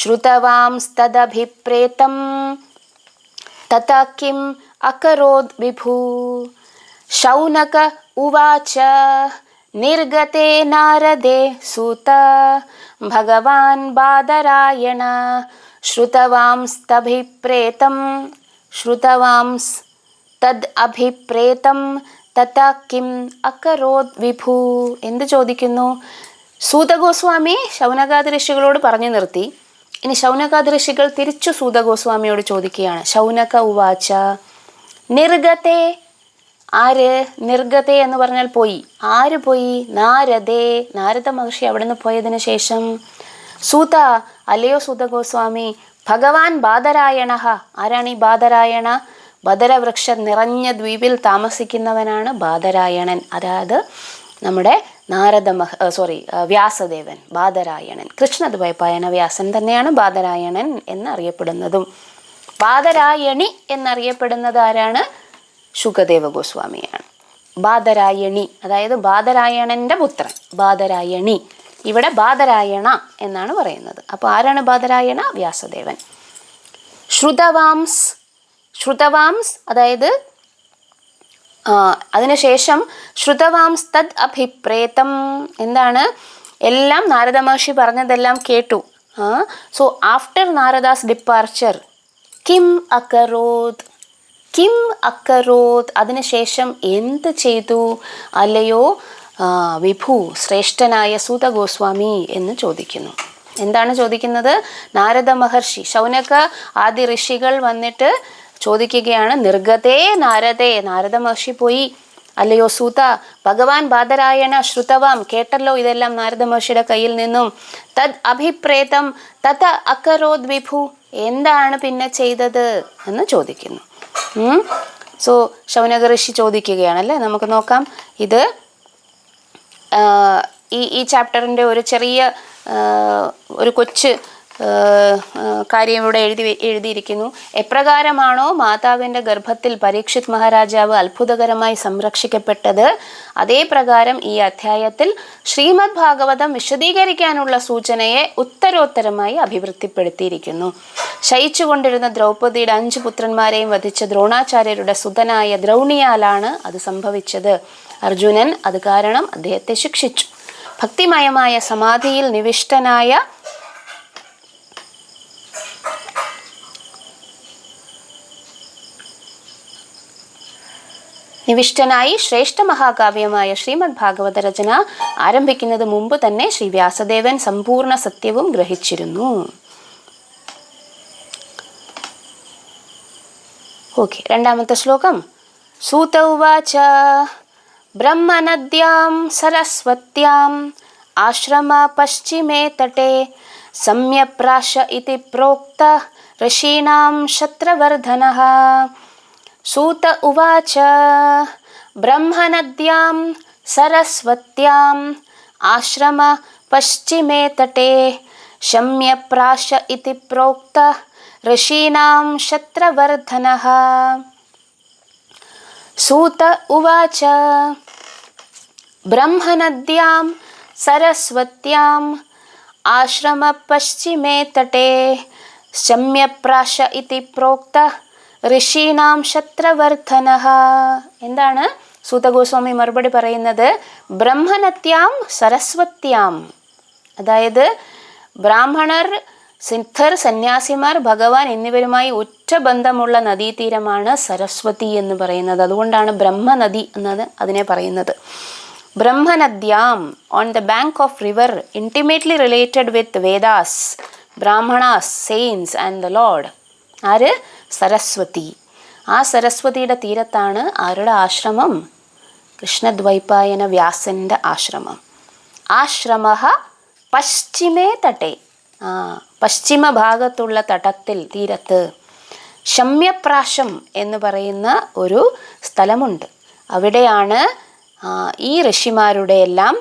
ശ്രുതവാംസ്തദഭിപ്രേതം തഥാ കിം അകരോദ്ഭിഭൂ. ശൗനക ഉവാച നിർഗതേ നാരദേ സൂത ഭഗവാൻ ബാദരായണ ശ്രുതവാംസ്തഭിപ്രേതം തദ് തഥാ കിം അകരോത് വിഭൂ. എന്ത് ചോദിക്കുന്നു? സൂതഗോസ്വാമി ശൗനകാദി ഋഷികളോട് പറഞ്ഞു നിർത്തി. ഇനി ശൗനകാദി ഋഷികൾ തിരിച്ചു സൂതഗോസ്വാമിയോട് ചോദിക്കുകയാണ്. ശൗനക ഉവാച നിർഗതേ. ആര്? നിർഗതേ എന്ന് പറഞ്ഞാൽ പോയി. ആര് പോയി? നാരദേ. നാരദ മഹർഷി അവിടെ നിന്ന് പോയതിനു ശേഷം സൂത, അല്ലയോ സൂതഗോസ്വാമി, ഭഗവാൻ ബാദരായണ. ആരാണ് ഈ ബാദരായണ? ബദരവൃക്ഷ നിറഞ്ഞ ദ്വീപിൽ താമസിക്കുന്നവനാണ് ബാദരായണൻ. അതായത് നമ്മുടെ വ്യാസദേവൻ ബാദരായണൻ. കൃഷ്ണദ്വൈപായന വ്യാസൻ തന്നെയാണ് ബാദരായണൻ എന്നറിയപ്പെടുന്നതും. ബാദരായണി എന്നറിയപ്പെടുന്നത് ആരാണ്? ശുകദേവ ഗോസ്വാമിയാണ്. ബാദരായണി അതായത് ബാദരായണന്റെ പുത്രൻ ബാദരായണി. ഇവിടെ ബാദരായണ എന്നാണ് പറയുന്നത്. അപ്പോൾ ആരാണ് ബാദരായണ? വ്യാസദേവൻ. ശ്രുതവാംസ് അതായത് അതിനുശേഷം ശ്രുതവാംസ് തദ് അഭിപ്രേതം, എന്താണ്, എല്ലാം നാരദ മഹർഷി പറഞ്ഞതെല്ലാം കേട്ടു. സോ ആഫ്റ്റർ നാരദാസ് ഡിപ്പാർച്ചർ കിം അക്കരോത്, അതിനുശേഷം എന്ത് ചെയ്തു അല്ലയോ വിഭു, ശ്രേഷ്ഠനായ സൂത ഗോസ്വാമി എന്ന് ചോദിക്കുന്നു. എന്താണ് ചോദിക്കുന്നത്? നാരദ മഹർഷി, ശൗനക ആദി ഋഷികൾ വന്നിട്ട് ചോദിക്കുകയാണ്, നിർഗതേ നാരദേ, നാരദ മഹർഷി പോയി, അല്ലയോ സൂത, ഭഗവാൻ ബാദരായണ ശ്രുതവാം, കേട്ടല്ലോ ഇതെല്ലാം നാരദ മഹർഷിയുടെ കയ്യിൽ നിന്നും, തദ് അഭിപ്രേതം തത അകരോദ് വിഭു, എന്താണ് പിന്നെ ചെയ്തത് എന്ന് ചോദിക്കുന്നു. സോ ശൗനക ഋഷി ചോദിക്കുകയാണല്ലേ. നമുക്ക് നോക്കാം. ഇത് ഈ ചാപ്റ്ററിൻ്റെ ഒരു ചെറിയ ഒരു കൊച്ചു കാര്യം ഇവിടെ എഴുതിയിരിക്കുന്നു. എപ്രകാരമാണോ മാതാവിൻ്റെ ഗർഭത്തിൽ പരീക്ഷിത് മഹാരാജാവ് അത്ഭുതകരമായി സംരക്ഷിക്കപ്പെട്ടത്, അതേ പ്രകാരം ഈ അധ്യായത്തിൽ ശ്രീമദ് ഭാഗവതം വിശദീകരിക്കാനുള്ള സൂചനയെ ഉത്തരോത്തരമായി അഭിവൃദ്ധിപ്പെടുത്തിയിരിക്കുന്നു. ശയിച്ചുകൊണ്ടിരുന്ന ദ്രൗപദിയുടെ 5 പുത്രന്മാരെയും വധിച്ച ദ്രോണാചാര്യരുടെ സുതനായ ദ്രൗണിയാലാണ് അത് സംഭവിച്ചത്. അർജുനൻ അത് കാരണം അദ്ദേഹത്തെ ശിക്ഷിച്ചു. ഭക്തിമയമായ സമാധിയിൽ നിവിഷ്ടനായി ശ്രേഷ്ഠ മഹാകാവ്യമായ ശ്രീമദ് ഭാഗവത രചന ആരംഭിക്കുന്നത് മുമ്പ് തന്നെ ശ്രീ വ്യാസദേവൻ സമ്പൂർണ്ണ സത്യവും ഗ്രഹിച്ചിരുന്നു. ഓക്കെ, രണ്ടാമത്തെ ശ്ലോകം. സൂത ഉവാച ബ്രഹ്മനദ്യാം സരസ്വത്യാം ആശ്രമ പശ്ചിമേ തടേ സമ്യപ്രാശ ഇതി പ്രോക്ത ഋഷീണാം ശത്രവർധനഃ. സൂത ഉവാച ബ്രഹ്മനദ്യാം സരസ്വത്യാം ആശ്രമ പശ്ചിമേ തടേ ശമ്യപ്രാശ ഇതി പ്രോക്ത ഋഷീണാം ശത്രവർധനഃ. സൂത ഉവാച ബ്രഹ്മനദ്യാം സരസ്വത്യാം ആശ്രമ പശ്ചിമേ തടേ ശമ്യപ്രാശ ഇതി പ്രോക്ത ഋഷീണാം ശത്രവർധനഃ. എന്താണ് സൂത ഗോസ്വാമി മറുപടി പറയുന്നത്? ബ്രഹ്മനദ്യാം സരസ്വത്യാം, അതായത് ബ്രാഹ്മണർ, സിദ്ധർ, സന്യാസിമാർ, ഭഗവാൻ എന്നിവരുമായി ഉറ്റ ബന്ധമുള്ള നദീതീരമാണ് സരസ്വതി എന്ന് പറയുന്നത്. അതുകൊണ്ടാണ് ബ്രഹ്മനദി എന്നത് അതിനെ പറയുന്നത്. ബ്രഹ്മനദ്യാം, on the bank of river intimately related with Vedas, Brahmanas, saints and the lord. ആര്? സരസ്വതി. ആ സരസ്വതിയുടെ തീരത്താണ് ആരുടെ ആശ്രമം? കൃഷ്ണദ്വൈപായന വ്യാസന്റെ ആശ്രമം. ആശ്രമഃ പശ്ചിമേ തടേ, പശ്ചിമ ഭാഗത്തുള്ള തടത്തിൽ, തീരത്ത്. ശമ്യപ്രാശം എന്ന് പറയുന്ന ഒരു സ്ഥലമുണ്ട്. അവിടെയാണ് ഈ ഋഷിമാരുടെ എല്ലാം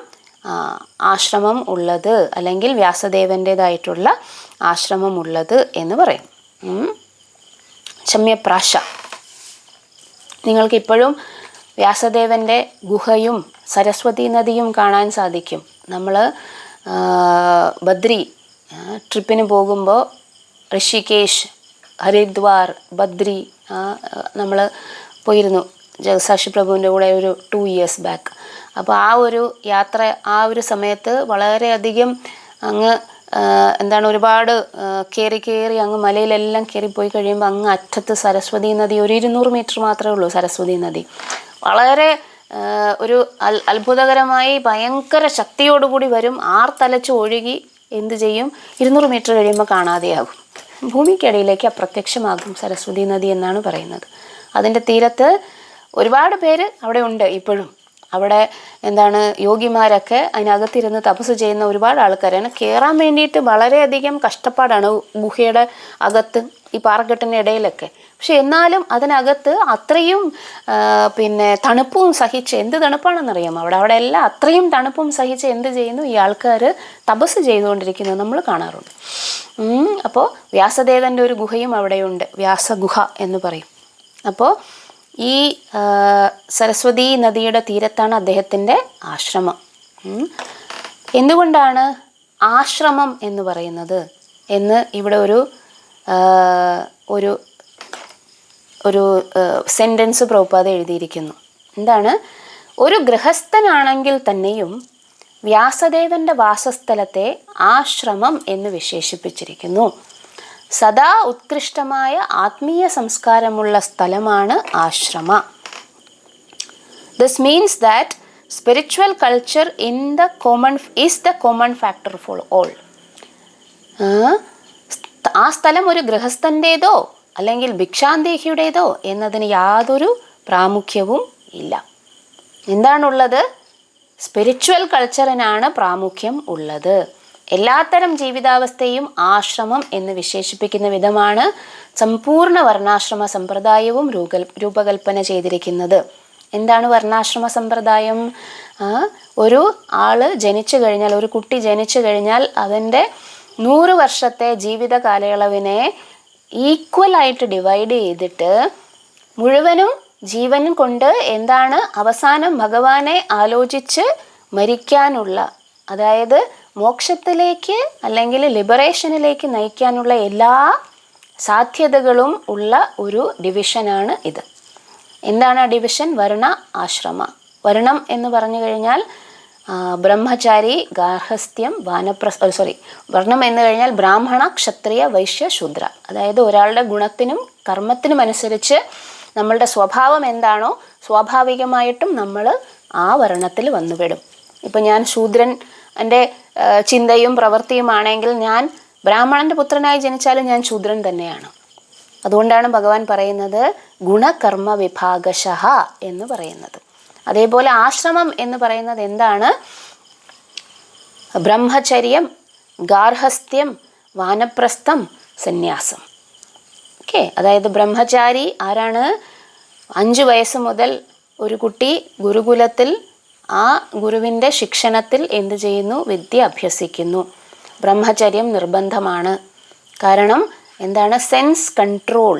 ആശ്രമം ഉള്ളത്, അല്ലെങ്കിൽ വ്യാസദേവൻ്റേതായിട്ടുള്ള ആശ്രമം ഉള്ളത് എന്ന് പറയും. ശമ്യപ്രാശ. നിങ്ങൾക്കിപ്പോഴും വ്യാസദേവൻ്റെ ഗുഹയും സരസ്വതി നദിയും കാണാൻ സാധിക്കും. നമ്മൾ ബദ്രി ട്രിപ്പിന് പോകുമ്പോൾ ഋഷികേശ്, ഹരിദ്വാർ, ബദ്രി നമ്മൾ പോയിരുന്നു ജഗസാക്ഷി പ്രഭുവിൻ്റെ കൂടെ ഒരു 2 years ബാക്ക്. അപ്പോൾ ആ ഒരു യാത്ര, ആ ഒരു സമയത്ത് വളരെയധികം അങ്ങ് എന്താണ്, ഒരുപാട് കയറി അങ്ങ് മലയിലെല്ലാം കയറിപ്പോയി കഴിയുമ്പോൾ അങ്ങ് അറ്റത്ത് സരസ്വതി നദി, ഒരു 200 മീറ്റർ മാത്രമേ ഉള്ളൂ സരസ്വതി നദി. വളരെ ഒരു അത്ഭുതകരമായി ഭയങ്കര ശക്തിയോടുകൂടി വരും, ആർത്തലച്ച് ഒഴുകി എന്ത് ചെയ്യും, 200 മീറ്റർ കഴിയുമ്പോൾ കാണാതെയാകും, ഭൂമിക്കടിയിലേക്ക് അപ്രത്യക്ഷമാകും സരസ്വതി നദി എന്നാണ് പറയുന്നത്. അതിൻ്റെ തീരത്ത് ഒരുപാട് പേര് അവിടെ ഉണ്ട് ഇപ്പോഴും. അവിടെ എന്താണ്, യോഗിമാരൊക്കെ അതിനകത്തിരുന്ന് തപസ് ചെയ്യുന്ന ഒരുപാട് ആൾക്കാരാണ്. കയറാൻ വേണ്ടിയിട്ട് വളരെയധികം കഷ്ടപ്പാടാണ് ഗുഹയുടെ അകത്ത്, ഈ പാറക്കെട്ടിൻ്റെ ഇടയിലൊക്കെ. പക്ഷെ എന്നാലും അതിനകത്ത് അത്രയും തണുപ്പും സഹിച്ച്, എന്ത് തണുപ്പാണെന്നറിയാം അവിടെ എല്ലാം അത്രയും തണുപ്പും സഹിച്ച് എന്ത് ചെയ്യുന്നു, ഈ ആൾക്കാർ തപസ് ചെയ്തുകൊണ്ടിരിക്കുന്നത് നമ്മൾ കാണാറുണ്ട്. അപ്പോൾ വ്യാസദേവൻ്റെ ഒരു ഗുഹയും അവിടെയുണ്ട്, വ്യാസഗുഹ എന്ന് പറയും. അപ്പോൾ ഈ സരസ്വതി നദിയുടെ തീരത്താണ് അദ്ദേഹത്തിൻ്റെ ആശ്രമം. എന്തുകൊണ്ടാണ് ആശ്രമം എന്ന് പറയുന്നത് എന്ന് ഇവിടെ ഒരു ഒരു സെൻറ്റൻസ് പ്രഭുപാദ എഴുതിയിരിക്കുന്നു. എന്താണ്? ഒരു ഗൃഹസ്ഥനാണെങ്കിൽ തന്നെയും വ്യാസദേവന്റെ വാസസ്ഥലത്തെ ആശ്രമം എന്ന് വിശേഷിപ്പിച്ചിരിക്കുന്നു. സദാ ഉത്കൃഷ്ടമായ ആത്മീയ സംസ്കാരമുള്ള സ്ഥലമാണ് ആശ്രമ. This means that spiritual culture is the common factor for all. ആ സ്ഥലം ഒരു ഗൃഹസ്ഥൻ്റേതോ അല്ലെങ്കിൽ ഭിക്ഷാന്തേഹിയുടേതോ എന്നതിന് യാതൊരു പ്രാമുഖ്യവും ഇല്ല. എന്താണുള്ളത്? സ്പിരിച്വൽ കൾച്ചറിനാണ് പ്രാമുഖ്യം ഉള്ളത്. എല്ലാത്തരം ജീവിതാവസ്ഥയും ആശ്രമം എന്ന് വിശേഷിപ്പിക്കുന്ന വിധമാണ് സമ്പൂർണ്ണ വർണ്ണാശ്രമ സമ്പ്രദായവും രൂപകൽപ്പന ചെയ്തിരിക്കുന്നത്. എന്താണ് വർണ്ണാശ്രമ സമ്പ്രദായം? ഒരു ആള് ജനിച്ചു കഴിഞ്ഞാൽ, ഒരു കുട്ടി ജനിച്ചു കഴിഞ്ഞാൽ അവൻ്റെ 100 വർഷത്തെ ജീവിത കാലയളവിനെ ഈക്വലായിട്ട് ഡിവൈഡ് ചെയ്തിട്ട് മുഴുവനും ജീവൻ കൊണ്ട് എന്താണ് അവസാനം ഭഗവാനെ ആലോചിച്ച് മരിക്കാനുള്ള, അതായത് മോക്ഷത്തിലേക്ക് അല്ലെങ്കിൽ ലിബറേഷനിലേക്ക് നയിക്കാനുള്ള എല്ലാ സാധ്യതകളും ഉള്ള ഒരു ഡിവിഷനാണ് ഇത്. എന്താണ് ആ ഡിവിഷൻ? വർണ്ണ ആശ്രമ. വർണ്ണം എന്ന് പറഞ്ഞു കഴിഞ്ഞാൽ ബ്രഹ്മചാരി, ഗാർഹസ്ഥ്യം, വർണ്ണം എന്ന് കഴിഞ്ഞാൽ ബ്രാഹ്മണ, ക്ഷത്രിയ, വൈശ്യ, ശൂദ്ര. അതായത് ഒരാളുടെ ഗുണത്തിനും കർമ്മത്തിനും അനുസരിച്ച് നമ്മളുടെ സ്വഭാവം എന്താണോ സ്വാഭാവികമായിട്ടും നമ്മൾ ആ വർണ്ണത്തിൽ വന്നുപെടും. ഇപ്പം ഞാൻ ശൂദ്രൻ എൻ്റെ ചിന്തയും പ്രവൃത്തിയുമാണെങ്കിൽ ഞാൻ ബ്രാഹ്മണൻ്റെ പുത്രനായി ജനിച്ചാലും ഞാൻ ശൂദ്രൻ തന്നെയാണ്. അതുകൊണ്ടാണ് ഭഗവാൻ പറയുന്നത് ഗുണകർമ്മ വിഭാഗശഃ എന്ന് പറയുന്നത്. അതേപോലെ ആശ്രമം എന്ന് പറയുന്നത് എന്താണ്? ബ്രഹ്മചര്യം, ഗാർഹസ്ഥ്യം, വാനപ്രസ്ഥം, സന്യാസം. ഓക്കെ, അതായത് ബ്രഹ്മചാരി ആരാണ്? 5 വയസ്സ് മുതൽ ഒരു കുട്ടി ഗുരുകുലത്തിൽ ആ ഗുരുവിൻ്റെ ശിക്ഷണത്തിൽ എന്ത് ചെയ്യുന്നു? വിദ്യ അഭ്യസിക്കുന്നു. ബ്രഹ്മചര്യം നിർബന്ധമാണ്. കാരണം എന്താണ്? സെൻസ് കൺട്രോൾ,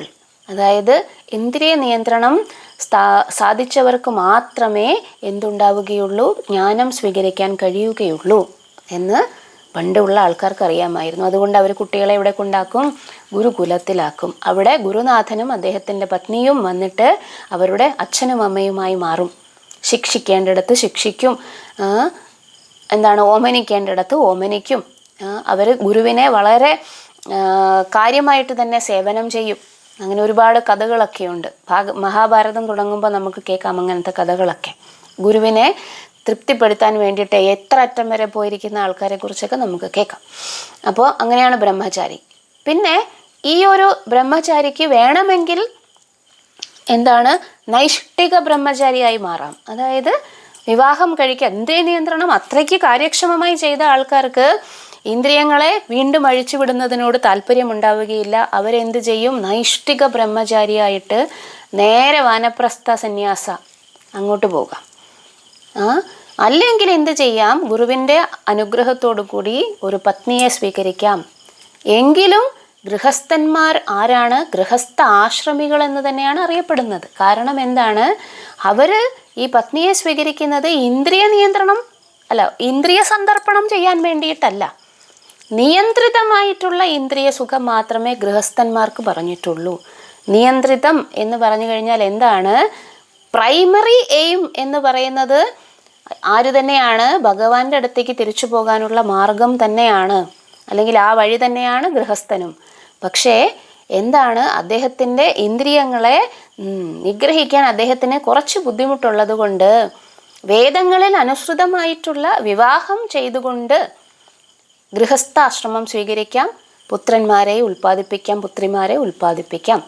അതായത് ഇന്ദ്രിയ നിയന്ത്രണം സാധിച്ചവർക്ക് മാത്രമേ എന്തുണ്ടാവുകയുള്ളൂ? ജ്ഞാനം സ്വീകരിക്കാൻ കഴിയുകയുള്ളൂ എന്ന് പണ്ടുള്ള ആൾക്കാർക്ക് അറിയാമായിരുന്നു. അതുകൊണ്ട് അവർ കുട്ടികളെ ഇവിടെ കൊണ്ടാക്കും? ഗുരുകുലത്തിലാക്കും. അവിടെ ഗുരുനാഥനും അദ്ദേഹത്തിൻ്റെ പത്നിയും വന്നിട്ട് അവരുടെ അച്ഛനും അമ്മയുമായി മാറും. ശിക്ഷിക്കേണ്ടിടത്ത് ശിക്ഷിക്കും, ഓമനിക്കേണ്ടിടത്ത് ഓമനിക്കും. അവർ ഗുരുവിനെ വളരെ കാര്യമായിട്ട് തന്നെ സേവനം ചെയ്യും. അങ്ങനെ ഒരുപാട് കഥകളൊക്കെയുണ്ട്. മഹാഭാരതം തുടങ്ങുമ്പോൾ നമുക്ക് കേൾക്കാം അങ്ങനത്തെ കഥകളൊക്കെ. ഗുരുവിനെ തൃപ്തിപ്പെടുത്താൻ വേണ്ടിയിട്ട് എത്ര അറ്റം വരെ പോയിരിക്കുന്ന ആൾക്കാരെ കുറിച്ചൊക്കെ നമുക്ക് കേൾക്കാം. അപ്പോൾ അങ്ങനെയാണ് ബ്രഹ്മചാരി. പിന്നെ ഈ ഒരു ബ്രഹ്മചാരിക്ക് വേണമെങ്കിൽ നൈഷ്ഠിക ബ്രഹ്മചാരിയായി മാറാം. അതായത് വിവാഹം കഴിക്കുക, ഇന്ദ്രിയ നിയന്ത്രണം അത്രയ്ക്ക് കാര്യക്ഷമമായി ചെയ്ത ആൾക്കാർക്ക് ഇന്ദ്രിയങ്ങളെ വീണ്ടും അഴിച്ചുവിടുന്നതിനോട് താല്പര്യമുണ്ടാവുകയില്ല. അവരെന്ത് ചെയ്യും? നൈഷ്ഠിക ബ്രഹ്മചാരിയായിട്ട് നേരെ വാനപ്രസ്ഥ സന്യാസ അങ്ങോട്ട് പോകാം. അല്ലെങ്കിൽ എന്ത് ചെയ്യാം? ഗുരുവിൻ്റെ അനുഗ്രഹത്തോടു കൂടി ഒരു പത്നിയെ സ്വീകരിക്കാം. എങ്കിലും ഗൃഹസ്ഥന്മാർ ആരാണ്? ഗൃഹസ്ഥ ആശ്രമികൾ എന്ന് തന്നെയാണ് അറിയപ്പെടുന്നത്. കാരണം എന്താണ്? അവർ ഈ പത്നിയെ സ്വീകരിക്കുന്നത് ഇന്ദ്രിയ സന്ദർപ്പണം ചെയ്യാൻ വേണ്ടിയിട്ടല്ല. നിയന്ത്രിതമായിട്ടുള്ള ഇന്ദ്രിയ സുഖം മാത്രമേ ഗൃഹസ്ഥന്മാർക്ക് പറഞ്ഞിട്ടുള്ളൂ. നിയന്ത്രിതം എന്ന് പറഞ്ഞു കഴിഞ്ഞാൽ എന്താണ്? പ്രൈമറി എയിം എന്ന് പറയുന്നത് ആര് തന്നെയാണ്? ഭഗവാന്റെ അടുത്തേക്ക് തിരിച്ചു പോകാനുള്ള മാർഗം തന്നെയാണ്, അല്ലെങ്കിൽ ആ വഴി തന്നെയാണ് ഗൃഹസ്ഥനും. പക്ഷേ എന്താണ്? അദ്ദേഹത്തിൻ്റെ ഇന്ദ്രിയങ്ങളെ നിഗ്രഹിക്കാൻ അദ്ദേഹത്തിന് കുറച്ച് ബുദ്ധിമുട്ടുള്ളത് കൊണ്ട് വേദങ്ങളിൽ അനുസൃതമായിട്ടുള്ള വിവാഹം ചെയ്തുകൊണ്ട് ഗൃഹസ്ഥാശ്രമം സ്വീകരിക്കാം, പുത്രന്മാരെ ഉൽപ്പാദിപ്പിക്കാം, പുത്രിമാരെ ഉൽപ്പാദിപ്പിക്കാം.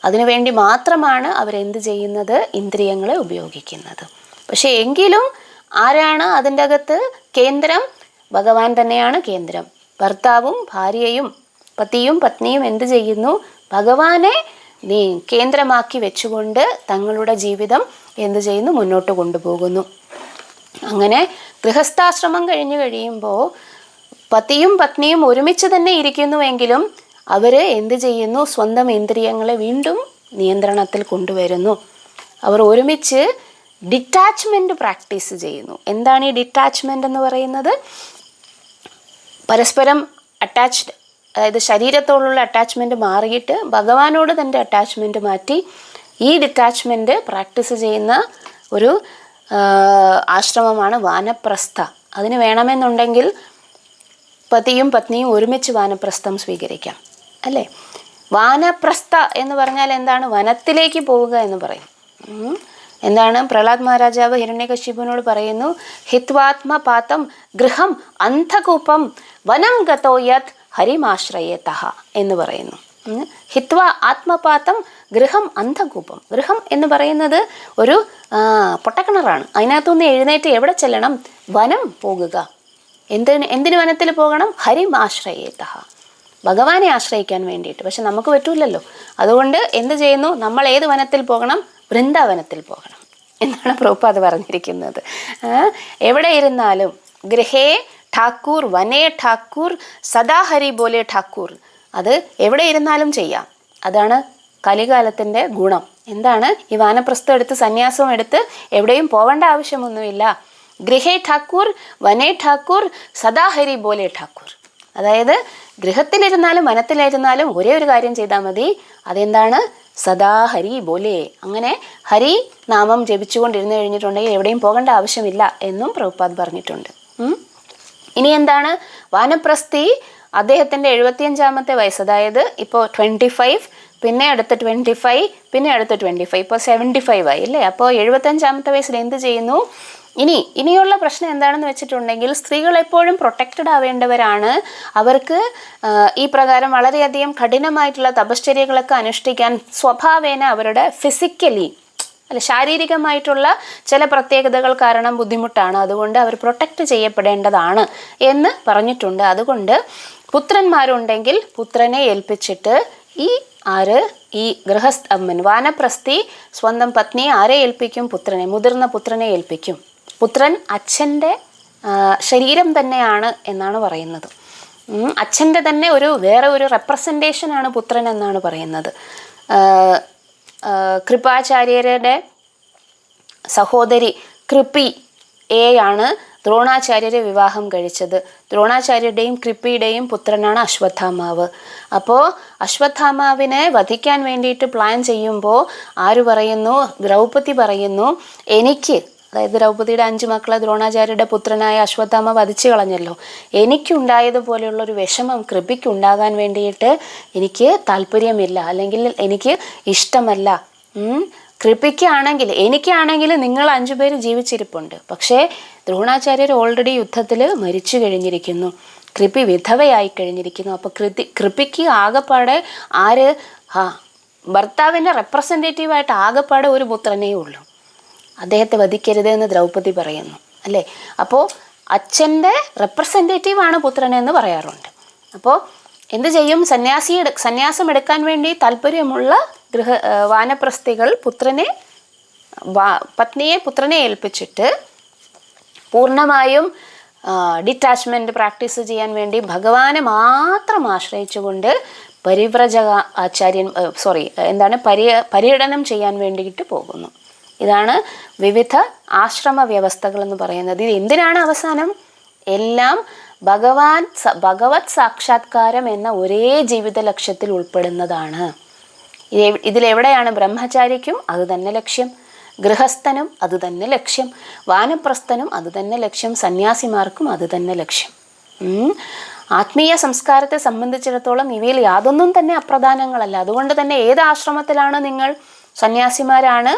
അതിനുവേണ്ടി മാത്രമാണ് അവരെന്ത് ചെയ്യുന്നത്? ഇന്ദ്രിയങ്ങളെ ഉപയോഗിക്കുന്നത്. പക്ഷെ എങ്കിലും ആരാണ് അതിൻ്റെ അകത്ത് കേന്ദ്രം? ഭഗവാൻ തന്നെയാണ് കേന്ദ്രം. ഭർത്താവും ഭാര്യയും പതിയും പത്നിയും എന്ത് ചെയ്യുന്നു? ഭഗവാനെ കേന്ദ്രമാക്കി വെച്ചുകൊണ്ട് തങ്ങളുടെ ജീവിതം എന്ത് ചെയ്യുന്നു? മുന്നോട്ട് കൊണ്ടുപോകുന്നു. അങ്ങനെ ഗൃഹസ്ഥാശ്രമം കഴിഞ്ഞു കഴിയുമ്പോൾ പതിയും പത്നിയും ഒരുമിച്ച് തന്നെ ഇരിക്കുന്നുവെങ്കിലും അവർ എന്ത് ചെയ്യുന്നു? സ്വന്തം ഇന്ദ്രിയങ്ങളെ വീണ്ടും നിയന്ത്രണത്തിൽ കൊണ്ടുവരുന്നു. അവർ ഒരുമിച്ച് ഡിറ്റാച്ച്മെൻറ്റ് പ്രാക്ടീസ് ചെയ്യുന്നു. എന്താണ് ഈ ഡിറ്റാച്ച്മെൻ്റ് എന്ന് പറയുന്നത്? പരസ്പരം അറ്റാച്ച്ഡ് അതായത് ശരീരത്തോടുള്ള അറ്റാച്ച്മെൻറ്റ് മാറിയിട്ട് ഭഗവാനോട് തൻ്റെ അറ്റാച്ച്മെൻറ്റ് മാറ്റി ഈ ഡിറ്റാച്ച്മെൻറ്റ് പ്രാക്ടീസ് ചെയ്യുന്ന ഒരു ആശ്രമമാണ് വാനപ്രസ്ഥ. അതിന് വേണമെന്നുണ്ടെങ്കിൽ പതിയും പത്നിയും ഒരുമിച്ച് വാനപ്രസ്ഥം സ്വീകരിക്കാം, അല്ലേ? വാനപ്രസ്ഥ എന്ന് പറഞ്ഞാൽ എന്താണ്? വനത്തിലേക്ക് പോവുക എന്ന് പറയും. എന്താണ്? പ്രഹ്ലാദ് മഹാരാജാവ് ഹിരണ്യകശിപുവിനോട് പറയുന്നു, ഹിത്വാത്മപാതം ഗൃഹം അന്ധകൂപം വനം ഗതോ യത് ഹരിമാശ്രയേതഃ എന്ന് പറയുന്നു. ഹിത്വ ആത്മപാതം ഗൃഹം അന്ധകൂപം. ഗൃഹം എന്ന് പറയുന്നത് ഒരു പൊട്ടക്കിണറാണ്. അതിനകത്തുനിന്ന് എഴുന്നേറ്റ് എവിടെ ചെല്ലണം? വനം പോകുക. എന്തിന് വനത്തിൽ പോകണം? ഹരിമാശ്രയേതഃ, ഭഗവാനെ ആശ്രയിക്കാൻ വേണ്ടിയിട്ട്. പക്ഷെ നമുക്ക് പറ്റൂലല്ലോ. അതുകൊണ്ട് എന്ത് ചെയ്യുന്നു? നമ്മൾ ഏത് വനത്തിൽ പോകണം? വൃന്ദാവനത്തിൽ പോകണം എന്നാണ് പ്രഭുപാദ് പറഞ്ഞിരിക്കുന്നത്. എവിടെ ഇരുന്നാലും ഗൃഹേ ഠാക്കൂർ, വനേ ഠാക്കൂർ, സദാ ഹരി ബോലെ ഠാക്കൂർ. അത് എവിടെ ഇരുന്നാലും ചെയ്യാം. അതാണ് കലികാലത്തിൻ്റെ ഗുണം. എന്താണ്? ഈ വാനപ്രസ്ഥം എടുത്ത് സന്യാസവും എടുത്ത് എവിടെയും പോകേണ്ട ആവശ്യമൊന്നുമില്ല. ഗൃഹേ ഠാക്കൂർ, വനേ ഠാക്കൂർ, സദാ ഹരി ബോലെ ഠാക്കൂർ. അതായത് ഗൃഹത്തിലിരുന്നാലും വനത്തിലിരുന്നാലും ഒരേ ഒരു കാര്യം ചെയ്താൽ മതി. അതെന്താണ്? സദാ ഹരി ബോലെ. അങ്ങനെ ഹരി നാമം ജപിച്ചുകൊണ്ടിരുന്ന് കഴിഞ്ഞിട്ടുണ്ടെങ്കിൽ എവിടെയും പോകേണ്ട ആവശ്യമില്ല എന്നും പ്രഭുപാദ് പറഞ്ഞിട്ടുണ്ട്. ഇനി എന്താണ്? വാനപ്രസ്ഥി അദ്ദേഹത്തിൻ്റെ 75ാമത്തെ വയസ്സ്, അതായത് ഇപ്പോൾ 25, പിന്നെ അടുത്ത 25, പിന്നെ അടുത്ത 25, ഇപ്പോൾ 75 ആയി, അല്ലേ? അപ്പോൾ 75ാമത്തെ വയസ്സിൽ എന്ത് ചെയ്യുന്നു? ഇനിയുള്ള പ്രശ്നം എന്താണെന്ന് വെച്ചിട്ടുണ്ടെങ്കിൽ സ്ത്രീകൾ എപ്പോഴും പ്രൊട്ടക്റ്റഡ് ആവേണ്ടവരാണ്. അവർക്ക് ഈ പ്രകാരം വളരെയധികം കഠിനമായിട്ടുള്ള തപശ്ചര്യകളൊക്കെ അനുഷ്ഠിക്കാൻ സ്വഭാവേന അവരുടെ ഫിസിക്കലി ശാരീരികമായിട്ടുള്ള ചില പ്രത്യേകതകൾ കാരണം ബുദ്ധിമുട്ടാണ്. അതുകൊണ്ട് അവർ പ്രൊട്ടക്റ്റ് ചെയ്യപ്പെടേണ്ടതാണ് എന്ന് പറഞ്ഞിട്ടുണ്ട്. അതുകൊണ്ട് പുത്രന്മാരുണ്ടെങ്കിൽ പുത്രനെ ഏൽപ്പിച്ചിട്ട് ഈ വാനപ്രസ്ഥി സ്വന്തം പത്നിയെ ആരെ ഏൽപ്പിക്കും? പുത്രനെ, മുതിർന്ന പുത്രനെ ഏൽപ്പിക്കും. പുത്രൻ അച്ഛൻ്റെ ശരീരം തന്നെയാണ് എന്നാണ് പറയുന്നത്. അച്ഛൻ്റെ തന്നെ വേറെ ഒരു റെപ്രസെൻറ്റേഷനാണ് പുത്രൻ എന്നാണ് പറയുന്നത്. കൃപാചാര്യരുടെ സഹോദരി കൃപിയെയാണ് ദ്രോണാചാര്യരെ വിവാഹം കഴിച്ചത്. ദ്രോണാചാര്യരുടെയും കൃപിയുടെയും പുത്രനാണ് അശ്വത്ഥാമാവ്. അപ്പോൾ അശ്വത്ഥാമാവിനെ വധിക്കാൻ വേണ്ടിയിട്ട് പ്ലാൻ ചെയ്യുമ്പോൾ ആര് പറയുന്നു? ദ്രൗപദി പറയുന്നു, അതായത് ദ്രൗപദിയുടെ 5 മക്കളെ ദ്രോണാചാര്യരുടെ പുത്രനായ അശ്വത്ഥാമ വധിച്ചു കളഞ്ഞല്ലോ, എനിക്കുണ്ടായതുപോലെയുള്ളൊരു വിഷമം കൃപിക്കുണ്ടാകാൻ വേണ്ടിയിട്ട് എനിക്ക് താല്പര്യമില്ല, അല്ലെങ്കിൽ എനിക്ക് ഇഷ്ടമല്ല. എനിക്കാണെങ്കിൽ നിങ്ങൾ 5 പേര് ജീവിച്ചിരിപ്പുണ്ട്. പക്ഷേ ദ്രോണാചാര്യർ ഓൾറെഡി യുദ്ധത്തിൽ മരിച്ചു കഴിഞ്ഞിരിക്കുന്നു, കൃപി വിധവയായി കഴിഞ്ഞിരിക്കുന്നു. അപ്പോൾ കൃപിക്ക് ആകെപ്പാടെ ഭർത്താവിൻ്റെ റെപ്രസെൻറ്റേറ്റീവായിട്ട് ആകെപ്പാടെ ഒരു പുത്രനേ ഉള്ളൂ. അദ്ദേഹത്തെ വധിക്കരുത് എന്ന് ദ്രൗപദി പറയുന്നു, അല്ലേ? അപ്പോൾ അച്ഛൻ്റെ റെപ്രസെൻറ്റേറ്റീവാണ് പുത്രനെന്ന് പറയാറുണ്ട്. അപ്പോൾ എന്ത് ചെയ്യും? സന്യാസം എടുക്കാൻ വേണ്ടി താല്പര്യമുള്ള വാനപ്രസ്ഥികൾ പുത്രനെ ഏൽപ്പിച്ചിട്ട് പൂർണ്ണമായും ഡിറ്റാച്ച്മെൻറ്റ് പ്രാക്ടീസ് ചെയ്യാൻ വേണ്ടി ഭഗവാനെ മാത്രം ആശ്രയിച്ചുകൊണ്ട് പര്യടനം ചെയ്യാൻ വേണ്ടിയിട്ട് പോകുന്നു. ഇതാണ് വിവിധ ആശ്രമ വ്യവസ്ഥകൾ എന്ന് പറയുന്നത്. ഇത് എന്തിനാണ് അവസാനം? എല്ലാം ഭഗവത് സാക്ഷാത്കാരം എന്ന ഒരേ ജീവിത ലക്ഷ്യത്തിൽ ഉൾപ്പെടുന്നതാണ്. ഇതിലെവിടെയാണ് ബ്രഹ്മചാരിക്കും അത് തന്നെ ലക്ഷ്യം, ഗൃഹസ്ഥനും അത് തന്നെ ലക്ഷ്യം, വാനപ്രസ്ഥനും അത് തന്നെ ലക്ഷ്യം, സന്യാസിമാർക്കും അത് തന്നെ ലക്ഷ്യം. ആത്മീയ സംസ്കാരത്തെ സംബന്ധിച്ചിടത്തോളം ഇവയിൽ യാതൊന്നും തന്നെ അപ്രധാനങ്ങളല്ല. അതുകൊണ്ട് തന്നെ ഏത് ആശ്രമത്തിലാണ് നിങ്ങൾ? സന്യാസിമാരാണ്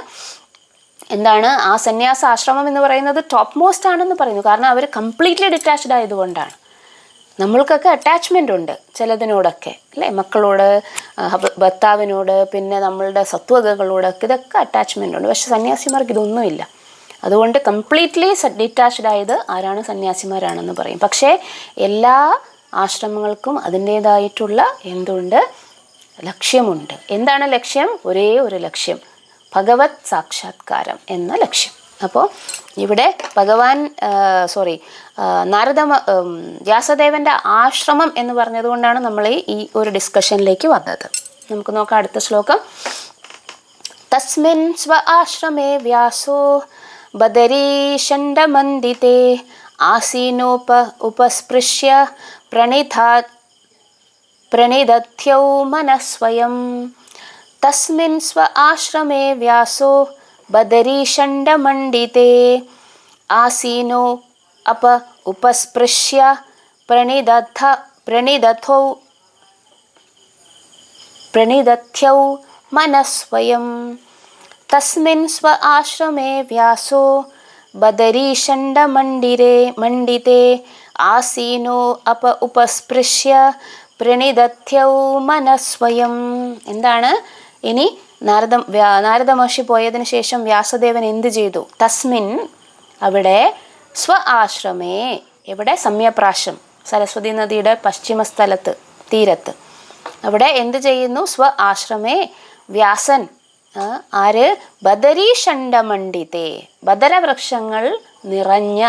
ആ സന്യാസ ആശ്രമം എന്ന് പറയുന്നത് ടോപ്പ് മോസ്റ്റ് ആണെന്ന് പറയുന്നു. കാരണം അവർ കംപ്ലീറ്റ്ലി ഡിറ്റാച്ച്ഡ് ആയതുകൊണ്ടാണ്. നമ്മൾക്കൊക്കെ അറ്റാച്ച്മെൻ്റ് ഉണ്ട് ചിലതിനോടൊക്കെ, അല്ലേ? മക്കളോട്, ഭർത്താവിനോട്, പിന്നെ നമ്മളുടെ സത്വതകളോടൊക്കെ ഇതൊക്കെ അറ്റാച്ച്മെൻ്റ് ഉണ്ട്. പക്ഷെ സന്യാസിമാർക്ക് ഇതൊന്നുമില്ല. അതുകൊണ്ട് കംപ്ലീറ്റ്ലി ഡിറ്റാച്ച്ഡ് ആയത് ആരാണ്? സന്യാസിമാരാണെന്ന് പറയും. പക്ഷേ എല്ലാ ആശ്രമങ്ങൾക്കും അതിൻ്റേതായിട്ടുള്ള ലക്ഷ്യമുണ്ട്. എന്താണ് ലക്ഷ്യം? ഒരേ ഒരു ലക്ഷ്യം, ഭഗവത് സാക്ഷാത്കാരം എന്ന ലക്ഷ്യം. അപ്പോൾ ഇവിടെ വ്യാസദേവൻ്റെ ആശ്രമം എന്ന് പറഞ്ഞതുകൊണ്ടാണ് നമ്മൾ ഈ ഒരു ഡിസ്കഷനിലേക്ക് വന്നത്. നമുക്ക് നോക്കാം അടുത്ത ശ്ലോകം. തസ്മിൻ സ്വ ആശ്രമേ വ്യാസോ प्रणिदध्यौ मनस्वयं तस्मिन् स्व आश्रमे व्यासो बदरीषण्डमण्डिते आसीनो उपस्पृश्य प्रणिदध्यौ मनस्वयं तस्मिन् स्व आश्रमे व्यासो बदरीषण्डमण्डिते ആസീനോ ഉപസ്പൃശ്യ പ്രണിദധ്യൗ മനസ്വയം. എന്താണ് ഇനി? നാരദ മഹർഷി പോയതിനു ശേഷം വ്യാസദേവൻ എന്ത് ചെയ്തു? തസ്മിൻ, അവിടെ, സ്വ ആശ്രമേ, എവിടെ? സമ്യപ്രാശം, സരസ്വതി നദിയുടെ പശ്ചിമ തീരത്ത്. അവിടെ എന്ത് ചെയ്യുന്നു? സ്വ ആശ്രമേ വ്യാസൻ, ആര്? ബദരീഷണ്ഡമണ്ഡിതേ, ബദരവൃക്ഷങ്ങൾ നിറഞ്ഞ,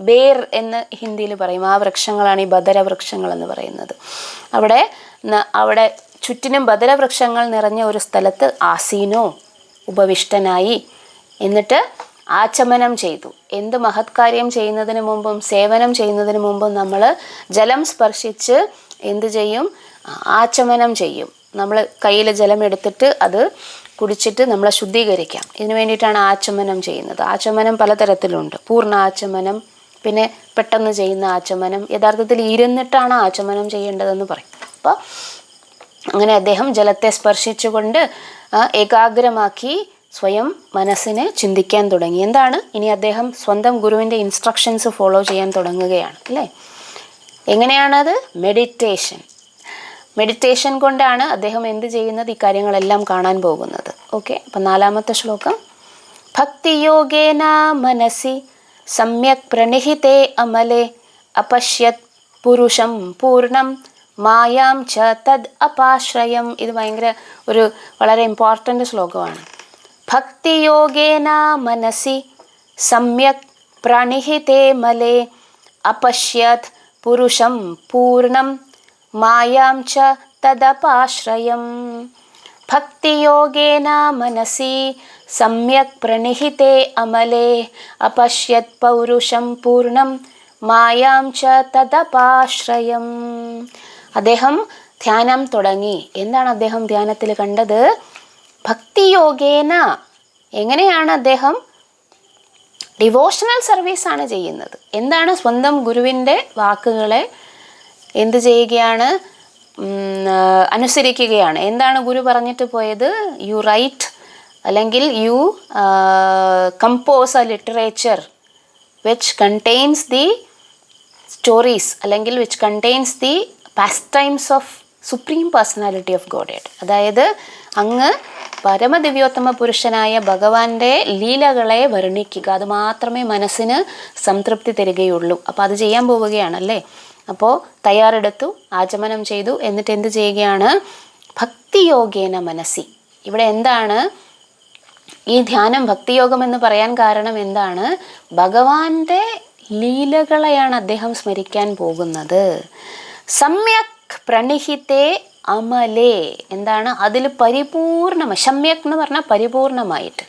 ബേർ എന്ന് ഹിന്ദിയിൽ പറയും, ആ വൃക്ഷങ്ങളാണ് ഈ ബദരവൃക്ഷങ്ങൾ എന്ന് പറയുന്നത്. അവിടെ ചുറ്റിനും ബദരവൃക്ഷങ്ങൾ നിറഞ്ഞ ഒരു സ്ഥലത്ത് ആസീനോ, ഉപവിഷ്ടനായി, എന്നിട്ട് ആചമനം ചെയ്തു. എന്ത് മഹത്കാര്യം ചെയ്യുന്നതിന് മുമ്പും സേവനം ചെയ്യുന്നതിന് മുമ്പും നമ്മൾ ജലം സ്പർശിച്ച് എന്ത് ചെയ്യും? ആചമനം ചെയ്യും. നമ്മൾ കയ്യിൽ ജലം എടുത്തിട്ട് അത് കുടിച്ചിട്ട് നമ്മളെ ശുദ്ധീകരിക്കാം. ഇതിനു വേണ്ടിയിട്ടാണ് ആചമനം ചെയ്യുന്നത്. ആചമനം പലതരത്തിലുണ്ട്. പൂർണ്ണ ആചമനം, പിന്നെ പെട്ടെന്ന് ചെയ്യുന്ന ആചമനം, യഥാർത്ഥത്തിൽ ഇരുന്നിട്ടാണ് ആചമനം ചെയ്യേണ്ടതെന്ന് പറയും. അപ്പോൾ അങ്ങനെ അദ്ദേഹം ജലത്തെ സ്പർശിച്ചുകൊണ്ട് ഏകാഗ്രമാക്കി സ്വയം മനസ്സിനെ ചിന്തിക്കാൻ തുടങ്ങി. എന്താണ്? ഇനി അദ്ദേഹം സ്വന്തം ഗുരുവിൻ്റെ ഇൻസ്ട്രക്ഷൻസ് ഫോളോ ചെയ്യാൻ തുടങ്ങുകയാണ്, അല്ലേ? എങ്ങനെയാണത്? മെഡിറ്റേഷൻ കൊണ്ടാണ് അദ്ദേഹം എന്ത് ചെയ്യുന്നത്? ഈ കാര്യങ്ങളെല്ലാം കാണാൻ പോകുന്നത്. ഓക്കെ, അപ്പം 4-ാമത്തെ ശ്ലോകം. ഭക്തിയോഗേന മനസി സമ്യക് പ്രണിഹിതേ അമലേ അപശ്യത് പുരുഷം പൂർണ്ണം മായാം ച തദ് അപാശ്രയം. ഇത് വളരെ ഇമ്പോർട്ടൻ്റ് ശ്ലോകമാണ്. ഭക്തിയോഗേന മനസി സമ്യക് പ്രണിഹിതേ മലേ അപശ്യത് പുരുഷം പൂർണ്ണം മായാം ച തദപാശ്രയം. ഭക്തിയോഗേന മനസി സമ്യക് പ്രണിഹിതേ അമലേ അപശ്യത് പൗരുഷം പൂർണ്ണം മായാം ച തദപാശ്രയം. അദ്ദേഹം ധ്യാനം തുടങ്ങി. എന്താണ് അദ്ദേഹം ധ്യാനത്തിൽ കണ്ടത്? ഭക്തിയോഗേന. എങ്ങനെയാണ് അദ്ദേഹം? ഡിവോഷണൽ സർവീസാണ് ചെയ്യുന്നത്. എന്താണ്? സ്വന്തം ഗുരുവിൻ്റെ വാക്കുകളെ എന്ത് ചെയ്യുകയാണ്? അനുസരിക്കുകയാണ്. എന്താണ് ഗുരു പറഞ്ഞിട്ട് പോയത്? യു റൈറ്റ്, അല്ലെങ്കിൽ you compose a literature which contains the stories, അല്ലെങ്കിൽ which contains the pastimes of supreme personality of godhead. അതായത് അങ്ങ് പരമദിവ്യോത്തമ പുരുഷനായ ഭഗവാന്റെ ലീലകളെ വർണ്ണിക്കുക. അത് മാത്രമേ മനസ്സിന് സംതൃപ്തി തരികയുള്ളൂ. അപ്പോൾ അത് ചെയ്യാൻ പോവുകയാണല്ലേ. അപ്പോൾ തയ്യാറെടുത്തു, ആചമനം ചെയ്തു, എന്നിട്ട് എന്ത് ചെയ്യുകയാണ്? ഭക്തിയോഗേന മനസ്സി. ഇവിടെ എന്താണ് ഈ ധ്യാനം, ഭക്തിയോഗം എന്ന് പറയാൻ കാരണം എന്താണ്? ഭഗവാന്റെ ലീലകളെയാണ് അദ്ദേഹം സ്മരിക്കാൻ പോകുന്നത്. സമ്യക് പ്രണിഹിതേ അമലേ. എന്താണ്? അതിൽ പരിപൂർണമായി, സമ്യക് എന്ന് പറഞ്ഞാൽ പരിപൂർണമായിട്ട്,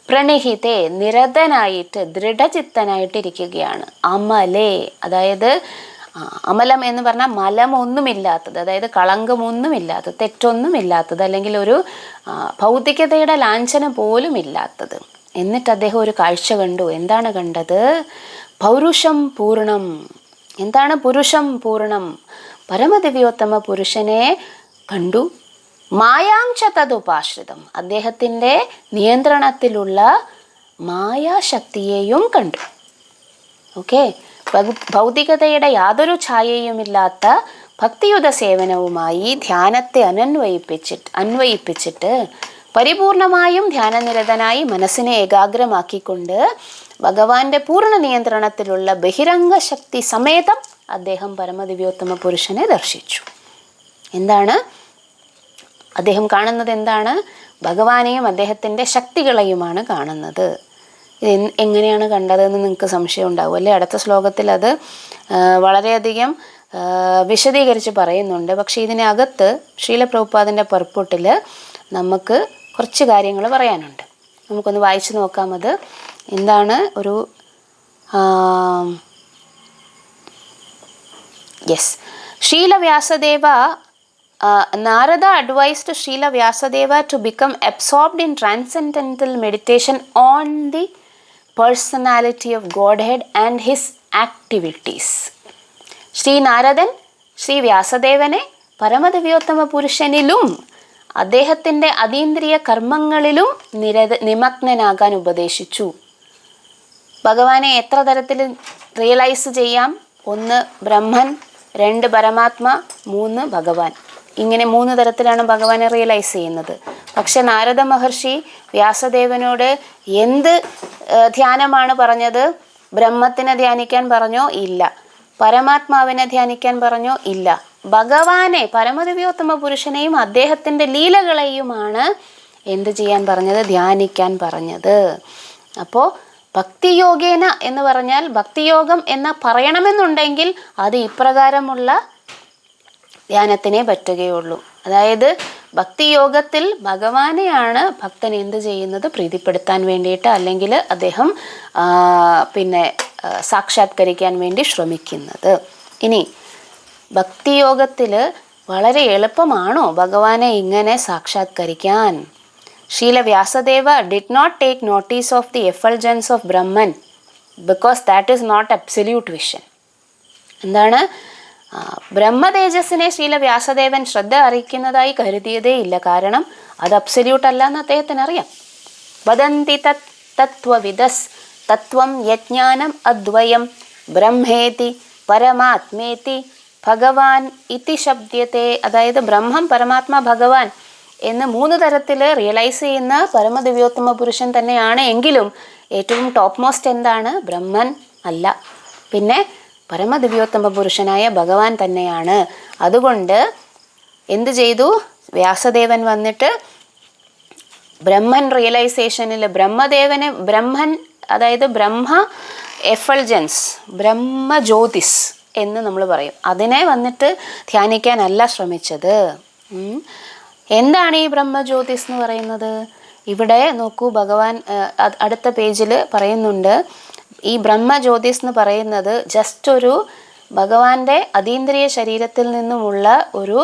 പ്രണിഹിതേ നിരതനായിട്ട്, ദൃഢചിത്തനായിട്ട് ഇരിക്കുകയാണ്. അമലേ, അതായത് അമലം എന്ന് പറഞ്ഞാൽ മലമൊന്നുമില്ലാത്തത്, അതായത് കളങ്കമൊന്നുമില്ലാത്തത്, തെറ്റൊന്നുമില്ലാത്തത്, അല്ലെങ്കിൽ ഒരു ഭൗതികതയുടെ ലാഞ്ചന പോലും ഇല്ലാത്തത്. എന്നിട്ട് അദ്ദേഹം ഒരു കാഴ്ച കണ്ടു. എന്താണ് കണ്ടത്? പൗരുഷം പൂർണ്ണം. എന്താണ് പുരുഷം പൂർണ്ണം? പരമദിവ്യോത്തമ പുരുഷനെ കണ്ടു. മായാം ച തദുപാശ്രിതം. അദ്ദേഹത്തിൻ്റെ നിയന്ത്രണത്തിലുള്ള മായാശക്തിയെയും കണ്ടു. ഓക്കെ, ഭൗതികതയുടെ യാതൊരു ഛായയുമില്ലാത്ത ഭക്തിയുത സേവനവുമായി ധ്യാനത്തെ അന്വയിപ്പിച്ചിട്ട് പരിപൂർണമായും ധ്യാനനിരതനായി മനസ്സിനെ ഏകാഗ്രമാക്കിക്കൊണ്ട് ഭഗവാന്റെ പൂർണ്ണ നിയന്ത്രണത്തിലുള്ള ബഹിരംഗ ശക്തി സമേതം അദ്ദേഹം പരമദിവ്യോത്തമ പുരുഷനെ ദർശിച്ചു. എന്താണ് അദ്ദേഹം കാണുന്നത്? എന്താണ്? ഭഗവാനെയും അദ്ദേഹത്തിൻ്റെ ശക്തികളെയുമാണ് കാണുന്നത്. ഇത് എങ്ങനെയാണ് കണ്ടതെന്ന് നിങ്ങൾക്ക് സംശയം ഉണ്ടാവും അല്ലേ? അടുത്ത ശ്ലോകത്തിൽ അത് വളരെയധികം വിശദീകരിച്ച് പറയുന്നുണ്ട്. പക്ഷേ ഇതിനകത്ത് ശ്രീല പ്രഭുപാദിൻ്റെ പർപ്പുട്ടിൽ നമുക്ക് കുറച്ച് കാര്യങ്ങൾ പറയാനുണ്ട്. നമുക്കൊന്ന് വായിച്ചു നോക്കാം. അത് എന്താണ്? Srila Vyasadeva, Narada advised Srila Vyasadeva to become absorbed in transcendental meditation on the personality of Godhead and his activities. Shri നാരദൻ ശ്രീ വ്യാസദേവനെ പരമദിവ്യോത്തമ പുരുഷനിലും അദ്ദേഹത്തിൻ്റെ അതീന്ദ്രിയ കർമ്മങ്ങളിലും നിമഗ്നനാകാൻ ഉപദേശിച്ചു. ഭഗവാനെ എത്ര തരത്തിൽ റിയലൈസ് ചെയ്യാം? 1 ബ്രഹ്മൻ, 2 പരമാത്മ, 3 ഭഗവാൻ. ഇങ്ങനെ 3 തരത്തിലാണ് ഭഗവാനെ റിയലൈസ് ചെയ്യുന്നത്. പക്ഷെ നാരദ മഹർഷി വ്യാസദേവനോട് എന്ത് ധ്യാനമാണ് പറഞ്ഞത്? ബ്രഹ്മത്തിനെ ധ്യാനിക്കാൻ പറഞ്ഞോ? ഇല്ല. പരമാത്മാവിനെ ധ്യാനിക്കാൻ പറഞ്ഞോ? ഇല്ല. ഭഗവാനെ, പരമദിവ്യോത്തമ പുരുഷനെയും അദ്ദേഹത്തിൻ്റെ ലീലകളെയുമാണ് എന്ത് ചെയ്യാൻ പറഞ്ഞത്? ധ്യാനിക്കാൻ പറഞ്ഞത്. അപ്പോൾ ഭക്തിയോഗേന എന്ന് പറഞ്ഞാൽ, ഭക്തിയോഗം എന്ന് പറയണമെന്നുണ്ടെങ്കിൽ അത് ഇപ്രകാരമുള്ള ധ്യാനത്തിനേ പറ്റുകയുള്ളൂ. അതായത് ഭക്തിയോഗത്തിൽ ഭഗവാനെയാണ് ഭക്തൻ എന്ത് ചെയ്യുന്നത്? പ്രീതിപ്പെടുത്താൻ വേണ്ടിയിട്ട്, അല്ലെങ്കിൽ അദ്ദേഹം സാക്ഷാത്കരിക്കാൻ വേണ്ടി ശ്രമിക്കുന്നത്. ഇനി ഭക്തിയോഗത്തിൽ വളരെ എളുപ്പമാണോ ഭഗവാനെ ഇങ്ങനെ സാക്ഷാത്കരിക്കാൻ? Srila Vyasadeva did not take notice of the effulgence of Brahman because that is not absolute vision. എന്താണ്? ബ്രഹ്മതേജസ്സിനെ ശ്രീല വ്യാസദേവൻ ശ്രദ്ധ അറിയിക്കുന്നതായി കരുതിയതേ ഇല്ല. കാരണം അത് അബ്സല്യൂട്ട് അല്ല എന്ന് അദ്ദേഹത്തിന് അറിയാം. വദന്തി തത്വവിദസ് തത്വം യജ്ഞാനം അദ്വയം ബ്രഹ്മേതി പരമാത്മേതി ഭഗവാൻ ഇതി ശബ്ദത്തെ. അതായത് ബ്രഹ്മം, പരമാത്മാ, ഭഗവാൻ എന്ന് 3 തരത്തിൽ റിയലൈസ് ചെയ്യുന്ന പരമദിവ്യോത്തമ പുരുഷൻ തന്നെയാണ്. എങ്കിലും ഏറ്റവും ടോപ്പ് മോസ്റ്റ് എന്താണ്? ബ്രഹ്മൻ അല്ല, പിന്നെ പരമദിവ്യോത്തമ പുരുഷനായ ഭഗവാൻ തന്നെയാണ്. അതുകൊണ്ട് എന്ത് ചെയ്തു? വ്യാസദേവൻ വന്നിട്ട് ബ്രഹ്മൻ റിയലൈസേഷനിൽ ബ്രഹ്മൻ, അതായത് ബ്രഹ്മ എഫൾജൻസ്, ബ്രഹ്മജ്യോതിസ് എന്ന് നമ്മൾ പറയും, അതിനെ വന്നിട്ട് ധ്യാനിക്കാനല്ല ശ്രമിച്ചത്. എന്താണ് ഈ ബ്രഹ്മജ്യോതിസ് എന്ന് പറയുന്നത്? ഇവിടെ നോക്കൂ, ഭഗവാൻ അടുത്ത പേജിൽ പറയുന്നുണ്ട്. ഈ ബ്രഹ്മജ്യോതിസ് എന്ന് പറയുന്നത് ജസ്റ്റ് ഒരു ഭഗവാന്റെ അതീന്ദ്രിയ ശരീരത്തിൽ നിന്നുമുള്ള ഒരു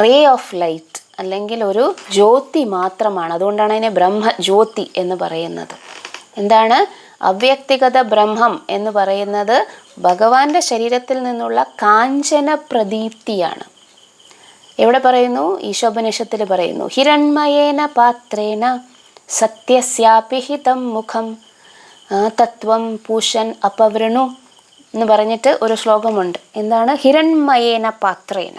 റേ ഓഫ് ലൈറ്റ്, അല്ലെങ്കിൽ ഒരു ജ്യോതി മാത്രമാണ്. അതുകൊണ്ടാണ് അതിനെ ബ്രഹ്മജ്യോതി എന്ന് പറയുന്നത്. എന്താണ്? അവ്യക്തിഗത ബ്രഹ്മം എന്ന് പറയുന്നത് ഭഗവാന്റെ ശരീരത്തിൽ നിന്നുള്ള കാഞ്ചന പ്രദീപ്തിയാണ്. എവിടെ പറയുന്നു? ഈശോപനിഷത്തിൽ പറയുന്നു, ഹിരൺമയേന പാത്രേണ സത്യസ്യാപി ഹിതം മുഖം തത്വം പൂഷൻ അപവൃണു എന്ന് പറഞ്ഞിട്ട് ഒരു ശ്ലോകമുണ്ട്. എന്താണ്? ഹിരൺമയേന പാത്രേണ,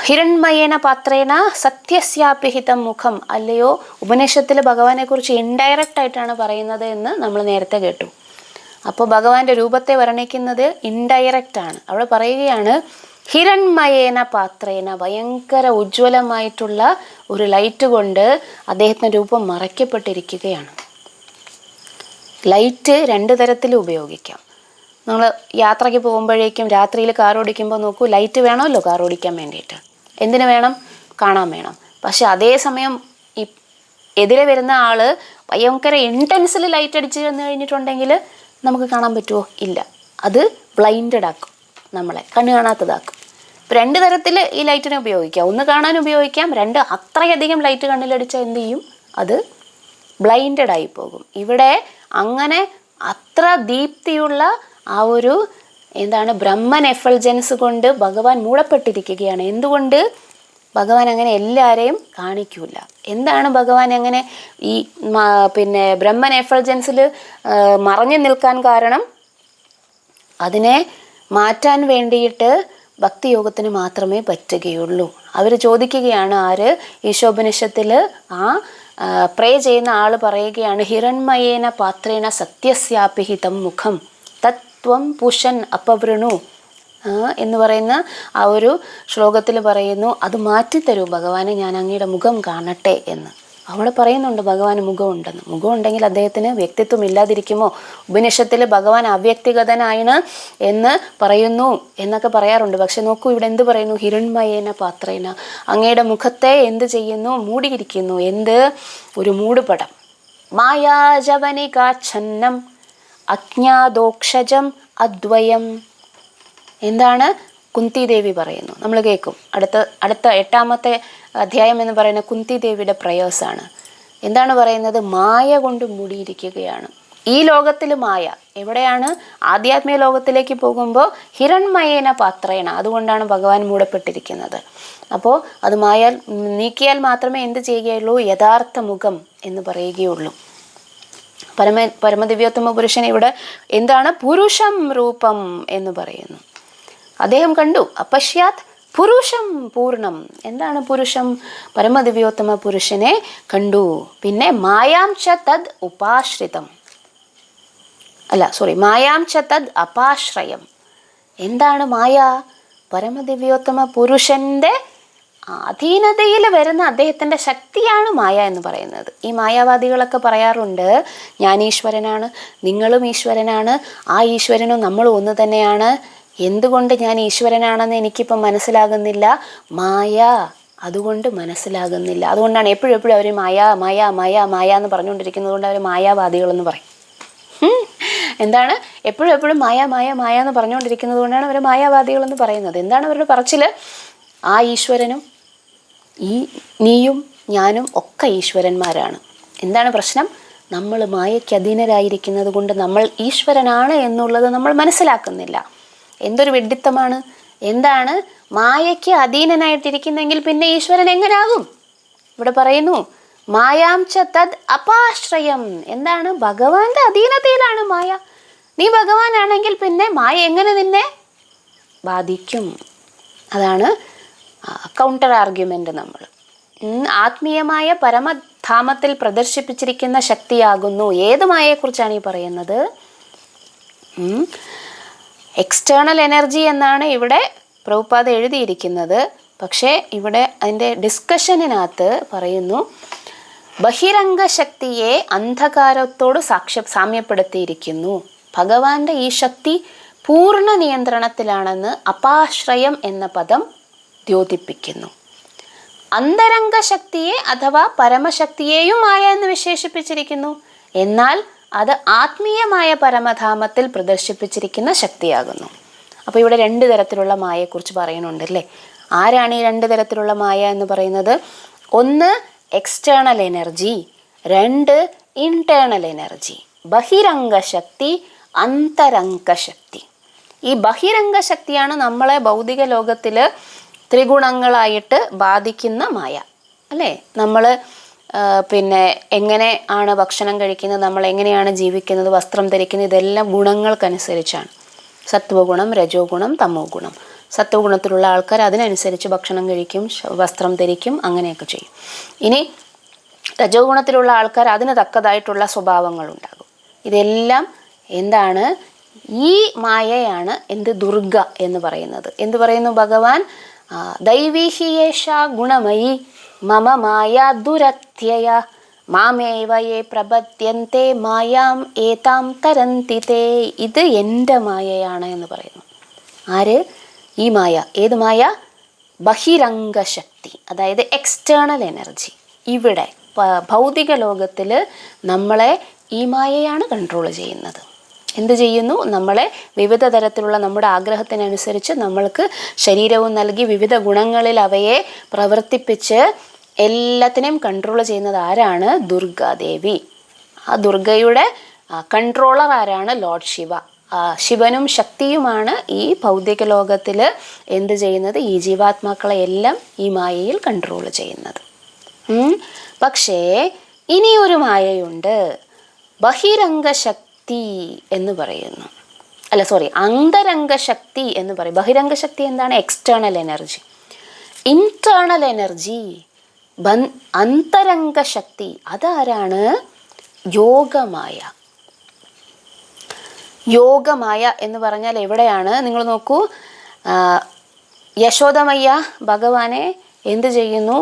ഹിരൺമയേന പാത്രേണ സത്യസ്യാപി ഹിതം മുഖം. അല്ലയോ, ഉപനിഷത്തിൽ ഭഗവാനെ കുറിച്ച് ഇൻഡയറക്റ്റ് ആയിട്ടാണ് പറയുന്നത് എന്ന് നമ്മൾ നേരത്തെ കേട്ടു. അപ്പോൾ ഭഗവാന്റെ രൂപത്തെ വർണ്ണിക്കുന്നത് ഇൻഡയറക്റ്റ് ആണ്. അവിടെ പറയുകയാണ് ഹിരൺമയേന പാത്രേന, ഭയങ്കര ഉജ്ജ്വലമായിട്ടുള്ള ഒരു ലൈറ്റ് കൊണ്ട് അദ്ദേഹത്തിൻ്റെ രൂപം മറയ്ക്കപ്പെട്ടിരിക്കുകയാണ്. ലൈറ്റ് 2 തരത്തിൽ ഉപയോഗിക്കാം. നമ്മൾ യാത്രയ്ക്ക് പോകുമ്പോഴേക്കും രാത്രിയിൽ കാർ ഓടിക്കുമ്പോൾ നോക്കൂ, ലൈറ്റ് വേണമല്ലോ കാർ ഓടിക്കാൻ വേണ്ടിയിട്ട്. എന്തിനു വേണം? കാണാൻ വേണം. പക്ഷെ അതേസമയം ഈ എതിരെ വരുന്ന ആൾ ഭയങ്കര ഇൻറ്റൻസിൽ ലൈറ്റ് അടിച്ച് വന്നു കഴിഞ്ഞിട്ടുണ്ടെങ്കിൽ നമുക്ക് കാണാൻ പറ്റുമോ? ഇല്ല. അത് ബ്ലൈൻഡഡ് ആക്കും, നമ്മളെ കണ്ണ് കാണാത്തതാക്കും. 2 തരത്തിൽ ഈ ലൈറ്റിനെ ഉപയോഗിക്കാം. 1 കാണാൻ ഉപയോഗിക്കാം, 2 അത്രയധികം ലൈറ്റ് കണ്ണിലടിച്ചാൽ എന്ത് ചെയ്യും? അത് ബ്ലൈൻഡഡ് ആയി പോകും. ഇവിടെ അങ്ങനെ അത്ര ദീപ്തിയുള്ള ആ ഒരു ബ്രഹ്മൻ എഫൾജൻസ് കൊണ്ട് ഭഗവാൻ മൂടപ്പെട്ടിരിക്കുകയാണ്. എന്തുകൊണ്ട്? ഭഗവാൻ അങ്ങനെ എല്ലാവരെയും കാണിക്കൂല. എന്താണ് ഭഗവാൻ അങ്ങനെ ഈ ബ്രഹ്മൻ എഫൾജൻസിൽ മറഞ്ഞു നിൽക്കാൻ കാരണം? അതിനെ മാറ്റാൻ വേണ്ടിയിട്ട് ഭക്തിയോഗത്തിന് മാത്രമേ പറ്റുകയുള്ളൂ. അവർ ചോദിക്കുകയാണ്, ആര്? ഈശോപനിഷത്തിൽ പ്രേ ചെയ്യുന്ന ആൾ പറയുകയാണ്, ഹിരൺമയേന പാത്രേണ സത്യസ്യാപി ഹിതം മുഖം തത്വം പുഷൻ അപവൃണു എന്ന് പറയുന്ന ആ ഒരു ശ്ലോകത്തിൽ പറയുന്നു, അത് മാറ്റിത്തരൂ ഭഗവാനെ, ഞാൻ അങ്ങയുടെ മുഖം കാണട്ടെ എന്ന്. അവിടെ പറയുന്നുണ്ട് ഭഗവാന് മുഖമുണ്ടെന്ന്. മുഖമുണ്ടെങ്കിൽ അദ്ദേഹത്തിന് വ്യക്തിത്വം ഇല്ലാതിരിക്കുമോ? ഉപനിഷത്തിൽ ഭഗവാൻ അവ്യക്തിഗതനാണ് എന്ന് പറയുന്നു എന്നൊക്കെ പറയാറുണ്ട്. പക്ഷെ നോക്കൂ, ഇവിടെ എന്ത് പറയുന്നു? ഹിരൺമയേന പാത്രേന, അങ്ങയുടെ മുഖത്തെ എന്ത് ചെയ്യുന്നു? മൂടിയിരിക്കുന്നു. എന്ത്? ഒരു മൂടുപടം. മായാജവനികാച്ഛന്നം അജ്ഞാതോക്ഷജം അദ്വയം എന്താണ് കുന്തി ദേവി പറയുന്നു, നമ്മൾ കേൾക്കും. അടുത്ത 8ാമത്തെ അധ്യായം എന്ന് പറയുന്ന കുന്തി ദേവിയുടെ പ്രയേഴ്സാണ്. എന്താണ് പറയുന്നത്? മായ കൊണ്ട് മൂടിയിരിക്കുകയാണ് ഈ ലോകത്തിൽ. മായ എവിടെയാണ്? ആധ്യാത്മിക ലോകത്തിലേക്ക് പോകുമ്പോൾ ഹിരൺമയേന പാത്രേണ, അതുകൊണ്ടാണ് ഭഗവാൻ മൂടപ്പെട്ടിരിക്കുന്നത്. അപ്പോൾ അത് നീക്കിയാൽ മാത്രമേ എന്ത് ചെയ്യുകയുള്ളൂ? യഥാർത്ഥ മുഖം എന്ന് പറയുകയുള്ളൂ. പരമദിവ്യോത്തമ പുരുഷൻ ഇവിടെ എന്താണ്? പുരുഷം രൂപം എന്ന് പറയുന്നു. അദ്ദേഹം കണ്ടു. അപശ്യാത് പുരുഷം പൂർണ്ണം. എന്താണ് പുരുഷം? പരമദിവ്യോത്തമ പുരുഷനെ കണ്ടു. പിന്നെ മായാം ച തദ് ഉപാശ്രിതം, മായാം ച തദ് അപാശ്രയം. എന്താണ് മായ? പരമദിവ്യോത്തമ പുരുഷന്റെ അധീനതയിൽ വരുന്ന അദ്ദേഹത്തിൻ്റെ ശക്തിയാണ് മായ എന്ന് പറയുന്നത്. ഈ മായാവാദികളൊക്കെ പറയാറുണ്ട്, ഞാൻ ഈശ്വരനാണ്, നിങ്ങളും ഈശ്വരനാണ്, ആ ഈശ്വരനും നമ്മളും ഒന്ന് തന്നെയാണ്. എന്തുകൊണ്ട് ഞാൻ ഈശ്വരനാണെന്ന് എനിക്കിപ്പം മനസ്സിലാകുന്നില്ല? മായ അതുകൊണ്ട് മനസ്സിലാകുന്നില്ല. അതുകൊണ്ടാണ് എപ്പോഴും അവർ മായ മായ മായ മായ എന്ന് പറഞ്ഞുകൊണ്ടിരിക്കുന്നത് കൊണ്ട് അവർ മായാവാദികളെന്ന് പറയും. എന്താണ്? എപ്പോഴും മായ മായ മായ എന്ന് പറഞ്ഞുകൊണ്ടിരിക്കുന്നത് കൊണ്ടാണ് അവർ മായാവാദികളെന്ന് പറയുന്നത്. എന്താണ് അവരുടെ പറച്ചിൽ? ആ ഈശ്വരനും നീയും ഞാനും ഒക്കെ ഈശ്വരന്മാരാണ്. എന്താണ് പ്രശ്നം? നമ്മൾ മായയ്ക്ക് അധീനരായിരിക്കുന്നത് കൊണ്ട് നമ്മൾ ഈശ്വരനാണ് എന്നുള്ളത് നമ്മൾ മനസ്സിലാക്കുന്നില്ല. എന്തൊരു വിഡ്ഢിത്തമാണ്! എന്താണ്? മായയ്ക്ക് അധീനനായിട്ടിരിക്കുന്നെങ്കിൽ പിന്നെ ഈശ്വരൻ എങ്ങനാകും? ഇവിടെ പറയുന്നു മായാം ച തദ് അപാശ്രയം. എന്താണ്? ഭഗവാന്റെ അധീനതയിലാണ് മായ. നീ ഭഗവാനാണെങ്കിൽ പിന്നെ മായ എങ്ങനെ നിന്നെ ബാധിക്കും? അതാണ് കൗണ്ടർ ആർഗ്യുമെൻ്റ്. നമ്മൾ ആത്മീയമായ പരമധാമത്തിൽ പ്രദർശിപ്പിച്ചിരിക്കുന്ന ശക്തിയാകുന്നു. ഏത് മായയെക്കുറിച്ചാണ് ഈ പറയുന്നത്? എക്സ്റ്റേണൽ എനർജി എന്നാണ് ഇവിടെ പ്രഭുപാദ എഴുതിയിരിക്കുന്നത്. പക്ഷേ ഇവിടെ അതിൻ്റെ ഡിസ്കഷനിനകത്ത് പറയുന്നു ബഹിരംഗ ശക്തിയെ അന്ധകാരത്തോട് സാമ്യപ്പെടുത്തിയിരിക്കുന്നു. ഭഗവാന്റെ ഈ ശക്തി പൂർണ്ണ നിയന്ത്രണത്തിലാണെന്ന് അപാശ്രയം എന്ന പദം ദ്യോതിപ്പിക്കുന്നു. അന്തരംഗ ശക്തിയെ അഥവാ പരമശക്തിയെയും മായ എന്ന് വിശേഷിപ്പിച്ചിരിക്കുന്നു. എന്നാൽ അത് ആത്മീയമായ പരമധാമത്തിൽ പ്രദർശിപ്പിച്ചിരിക്കുന്ന ശക്തിയാകുന്നു. അപ്പോൾ ഇവിടെ 2 തരത്തിലുള്ള മായയെക്കുറിച്ച് പറയുന്നുണ്ടല്ലേ. ആരാണ് ഈ 2 തരത്തിലുള്ള മായ എന്ന് പറയുന്നത്? ഒന്ന് എക്സ്റ്റേണൽ എനർജി, 2 ഇന്റേണൽ എനർജി. ബഹിരംഗ ശക്തി, അന്തരംഗ ശക്തി. ഈ ബഹിരംഗ ശക്തിയാണ് നമ്മളെ ഭൗതിക ലോകത്തിൽ ത്രിഗുണങ്ങളായിട്ട് ബാധിക്കുന്ന മായ അല്ലേ. നമ്മൾ പിന്നെ എങ്ങനെ ആണ് ഭക്ഷണം കഴിക്കുന്നത്, നമ്മൾ എങ്ങനെയാണ് ജീവിക്കുന്നത്, വസ്ത്രം ധരിക്കുന്നത്, ഇതെല്ലാം ഗുണങ്ങൾക്കനുസരിച്ചാണ്. സത്വഗുണം, രജോ ഗുണം, തമോ ഗുണം. സത്വഗുണത്തിലുള്ള ആൾക്കാർ അതിനനുസരിച്ച് ഭക്ഷണം കഴിക്കും, വസ്ത്രം ധരിക്കും, അങ്ങനെയൊക്കെ ചെയ്യും. ഇനി രജോ ഗുണത്തിലുള്ള ആൾക്കാർ അതിന് തക്കതായിട്ടുള്ള സ്വഭാവങ്ങളുണ്ടാകും. ഇതെല്ലാം എന്താണ്? ഈ മായയാണ് ദുർഗ എന്ന് പറയുന്നത്. എന്ത് പറയുന്നു ഭഗവാൻ? ദൈവീഹിയേഷ ഗുണമയി മമ മായ ദുരത്യയ മാമേവ യേ പ്രപദ്യന്തെ മായാം ഏതാം തരന്തി തേ. ഇത് എൻ്റെ മായയാണ് എന്ന് പറയുന്നു. ആര്? ഈ മായ. ഏത് മായ? ബഹിരംഗ ശക്തി, അതായത് എക്സ്റ്റേണൽ എനർജി. ഇവിടെ ഭൗതിക ലോകത്തിൽ നമ്മളെ ഈ മായയാണ് കൺട്രോൾ ചെയ്യുന്നത്. എന്ത് ചെയ്യുന്നു? നമ്മളെ വിവിധ തരത്തിലുള്ള നമ്മുടെ ആഗ്രഹത്തിനനുസരിച്ച് നമ്മൾക്ക് ശരീരവും നൽകി വിവിധ ഗുണങ്ങളിൽ അവയെ പ്രവർത്തിപ്പിച്ച് എല്ലാത്തിനെയും കൺട്രോൾ ചെയ്യുന്നത് ആരാണ്? ദുർഗാദേവി. ആ ദുർഗയുടെ കൺട്രോളർ ആരാണ്? ലോർഡ് ശിവ. ശിവനും ശക്തിയുമാണ് ഈ ഭൗതിക ലോകത്തിൽ എന്ത് ചെയ്യുന്നത്? ഈ ജീവാത്മാക്കളെ എല്ലാം ഈ മായയിൽ കൺട്രോൾ ചെയ്യുന്നത്. പക്ഷേ ഇനിയൊരു മായയുണ്ട്, ബഹിരംഗ ശക്തി എന്ന് പറയുന്നു. അന്തരംഗ ശക്തി എന്ന് പറയും. ബഹിരംഗ ശക്തി എന്താണ്? External energy. ഇന്റേണൽ എനർജി, അന്തരംഗ ശക്തി, അതാരാണ്? യോഗമായ. യോഗമായ എന്ന് പറഞ്ഞാൽ എവിടെയാണ്? നിങ്ങൾ നോക്കൂ, യശോദമയ്യ ഭഗവാനെ എന്ത് ചെയ്യുന്നു?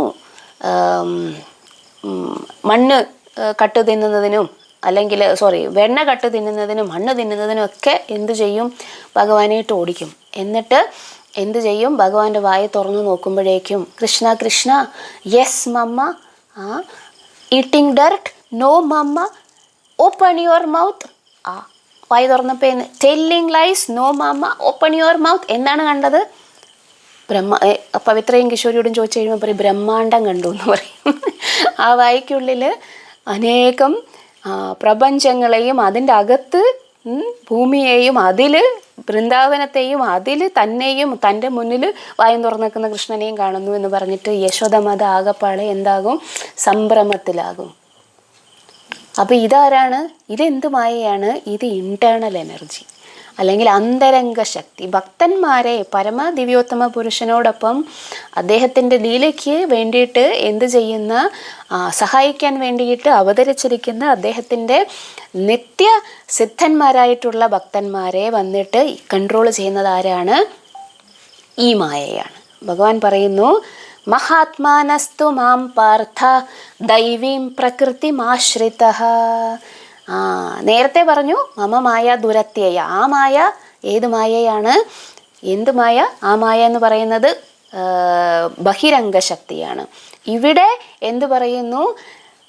മണ്ണ് കട്ട് തിന്നുന്നതിനും അല്ലെങ്കിൽ വെണ്ണ കട്ട് തിന്നുന്നതിനും മണ്ണ് തിന്നുന്നതിനും ഒക്കെ എന്ത് ചെയ്യും? ഭഗവാനായിട്ട് ഓടിക്കും. എന്നിട്ട് എന്ത് ചെയ്യും? ഭഗവാന്റെ വായ തുറന്നു നോക്കുമ്പോഴേക്കും Krishna Krishna, yes mamma, eating dirt, no mamma, open your mouth. വായി തുറന്നപ്പോൾ telling lies, no mama, open your mouth. എന്താണ് കണ്ടത്? പവിത്രയും കിഷോരിയോടും ചോദിച്ചു കഴിയുമ്പോൾ പറയും ബ്രഹ്മാണ്ടം കണ്ടു എന്ന് പറയും. ആ വായ്ക്കുള്ളിൽ അനേകം പ്രപഞ്ചങ്ങളെയും അതിൻ്റെ അകത്ത് ഭൂമിയെയും അതിൽ വൃന്ദാവനത്തെയും അതിൽ തന്നെയും തൻ്റെ മുന്നിൽ വായും തുറന്നു നിൽക്കുന്ന കൃഷ്ണനെയും കാണുന്നു എന്ന് പറഞ്ഞിട്ട് യശോദമാത ആകപ്പാടെ എന്താകും? സംഭ്രമത്തിലാകും. അപ്പോൾ ഇതാരാണ്? ഇതെന്ത് മായയാണ്? ഇത് ഇൻറ്റേർണൽ എനർജി അല്ലെങ്കിൽ അന്തരംഗ ശക്തി. ഭക്തന്മാരെ പരമദിവ്യോത്തമ പുരുഷനോടൊപ്പം അദ്ദേഹത്തിൻ്റെ ലീലയ്ക്ക് വേണ്ടിയിട്ട് എന്ത് ചെയ്യുന്ന, സഹായിക്കാൻ വേണ്ടിയിട്ട് അവതരിച്ചിരിക്കുന്ന അദ്ദേഹത്തിൻ്റെ നിത്യ സിദ്ധന്മാരായിട്ടുള്ള ഭക്തന്മാരെ വന്നിട്ട് കൺട്രോൾ ചെയ്യുന്നത് ആരാണ്? ഈ മായയാണ്. ഭഗവാൻ പറയുന്നു, മഹാത്മാനസ്തു മാം പാർത്ഥ ദൈവീം പ്രകൃതിമാശ്രിതഃ. നേരത്തെ പറഞ്ഞു മമ മായ ദുരത്യയ. ആ മായ ഏത് മായയാണ്? എന്ത് മായ? ആ മായ എന്ന് പറയുന്നത് ബഹിരംഗ ശക്തിയാണ്. ഇവിടെ എന്ത് പറയുന്നു?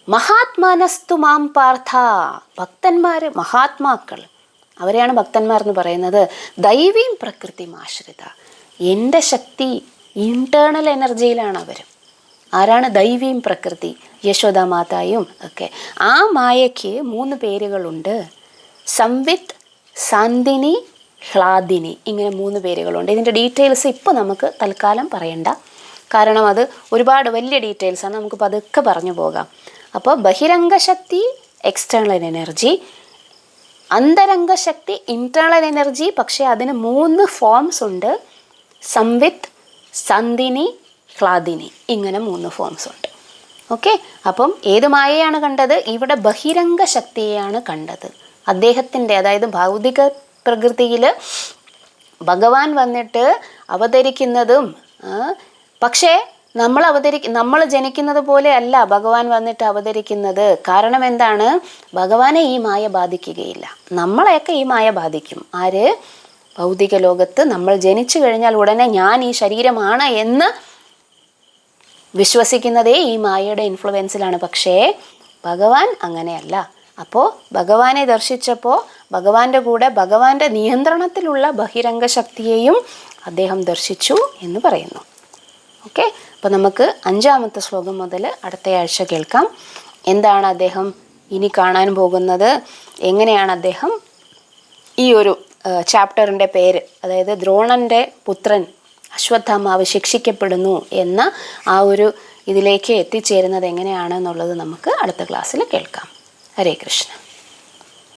മഹാത്മാനസ്തു മാം പാർത്ഥ. ഭക്തന്മാർ, മഹാത്മാക്കൾ, അവരെയാണ് ഭക്തന്മാർ എന്ന് പറയുന്നത്. ദൈവീം പ്രകൃതിമാശ്രിത. എൻ്റെ ശക്തി ഇൻറ്റേർണൽ എനർജിയിലാണ് അവർ. ആരാണ്? ദൈവീം പ്രകൃതി, യശോദാമാതായും ഒക്കെ. ആ മായയ്ക്ക് 3 പേരുകളുണ്ട്. സംവിത്ത്, സാന്ദിനി, ഹ്ലാദിനി, ഇങ്ങനെ 3 പേരുകളുണ്ട്. ഇതിൻ്റെ ഡീറ്റെയിൽസ് ഇപ്പോൾ നമുക്ക് തൽക്കാലം പറയണ്ട, കാരണം അത് ഒരുപാട് വലിയ ഡീറ്റെയിൽസാണ്. നമുക്ക് പതുക്കെ പറഞ്ഞു പോകാം. അപ്പോൾ ബഹിരംഗ ശക്തി എക്സ്റ്റേണൽ എനർജി, അന്തരംഗ ശക്തി ഇൻറ്റേർണൽ എനർജി. പക്ഷേ അതിന് 3 ഫോംസ് ഉണ്ട്. സംവിത്ത്, സന്ദിനി, ഹ്ലാദിനി, ഇങ്ങനെ 3 ഫോംസ് ഉണ്ട്. ഓക്കെ. അപ്പം ഏത് മായയാണ് കണ്ടത്? ഇവിടെ ബഹിരംഗ ശക്തിയെയാണ് കണ്ടത്. അദ്ദേഹത്തിൻ്റെ, അതായത് ഭൗതിക പ്രകൃതിയിൽ ഭഗവാൻ വന്നിട്ട് അവതരിക്കുന്നതും, പക്ഷേ നമ്മൾ ജനിക്കുന്നത് പോലെ അല്ല ഭഗവാൻ വന്നിട്ട് അവതരിക്കുന്നത്. കാരണം എന്താണ്? ഭഗവാനെ ഈ മായ ബാധിക്കുകയില്ല. നമ്മളെയൊക്കെ ഈ മായ ബാധിക്കും. ആര്? ഭൗതിക ലോകത്ത് നമ്മൾ ജനിച്ചു കഴിഞ്ഞാൽ ഉടനെ ഞാൻ ഈ ശരീരമാണ് എന്ന് വിശ്വസിക്കുന്നതേ ഈ മായയുടെ ഇൻഫ്ലുവൻസിലാണ്. പക്ഷേ ഭഗവാൻ അങ്ങനെയല്ല. അപ്പോൾ ഭഗവാനെ ദർശിച്ചപ്പോൾ ഭഗവാന്റെ കൂടെ ഭഗവാന്റെ നിയന്ത്രണത്തിലുള്ള ബഹിരംഗ ശക്തിയെയും അദ്ദേഹം ദർശിച്ചു എന്ന് പറയുന്നു. ഓക്കെ. അപ്പോൾ നമുക്ക് 5ാമത്തെ ശ്ലോകം മുതൽ അടുത്തയാഴ്ച കേൾക്കാം. എന്താണ് അദ്ദേഹം ഇനി കാണാൻ പോകുന്നത്? എങ്ങനെയാണ് അദ്ദേഹം ഈ ഒരു ചാപ്റ്ററിൻ്റെ പേര്, അതായത് ദ്രോണൻ്റെ പുത്രൻ അശ്വത്ഥാമാവ് ശിക്ഷിക്കപ്പെടുന്നു എന്ന ആ ഒരു ഇതിലേക്ക് എത്തിച്ചേരുന്നത് എങ്ങനെയാണെന്നുള്ളത് നമുക്ക് അടുത്ത ക്ലാസ്സിൽ കേൾക്കാം. ഹരേ കൃഷ്ണ.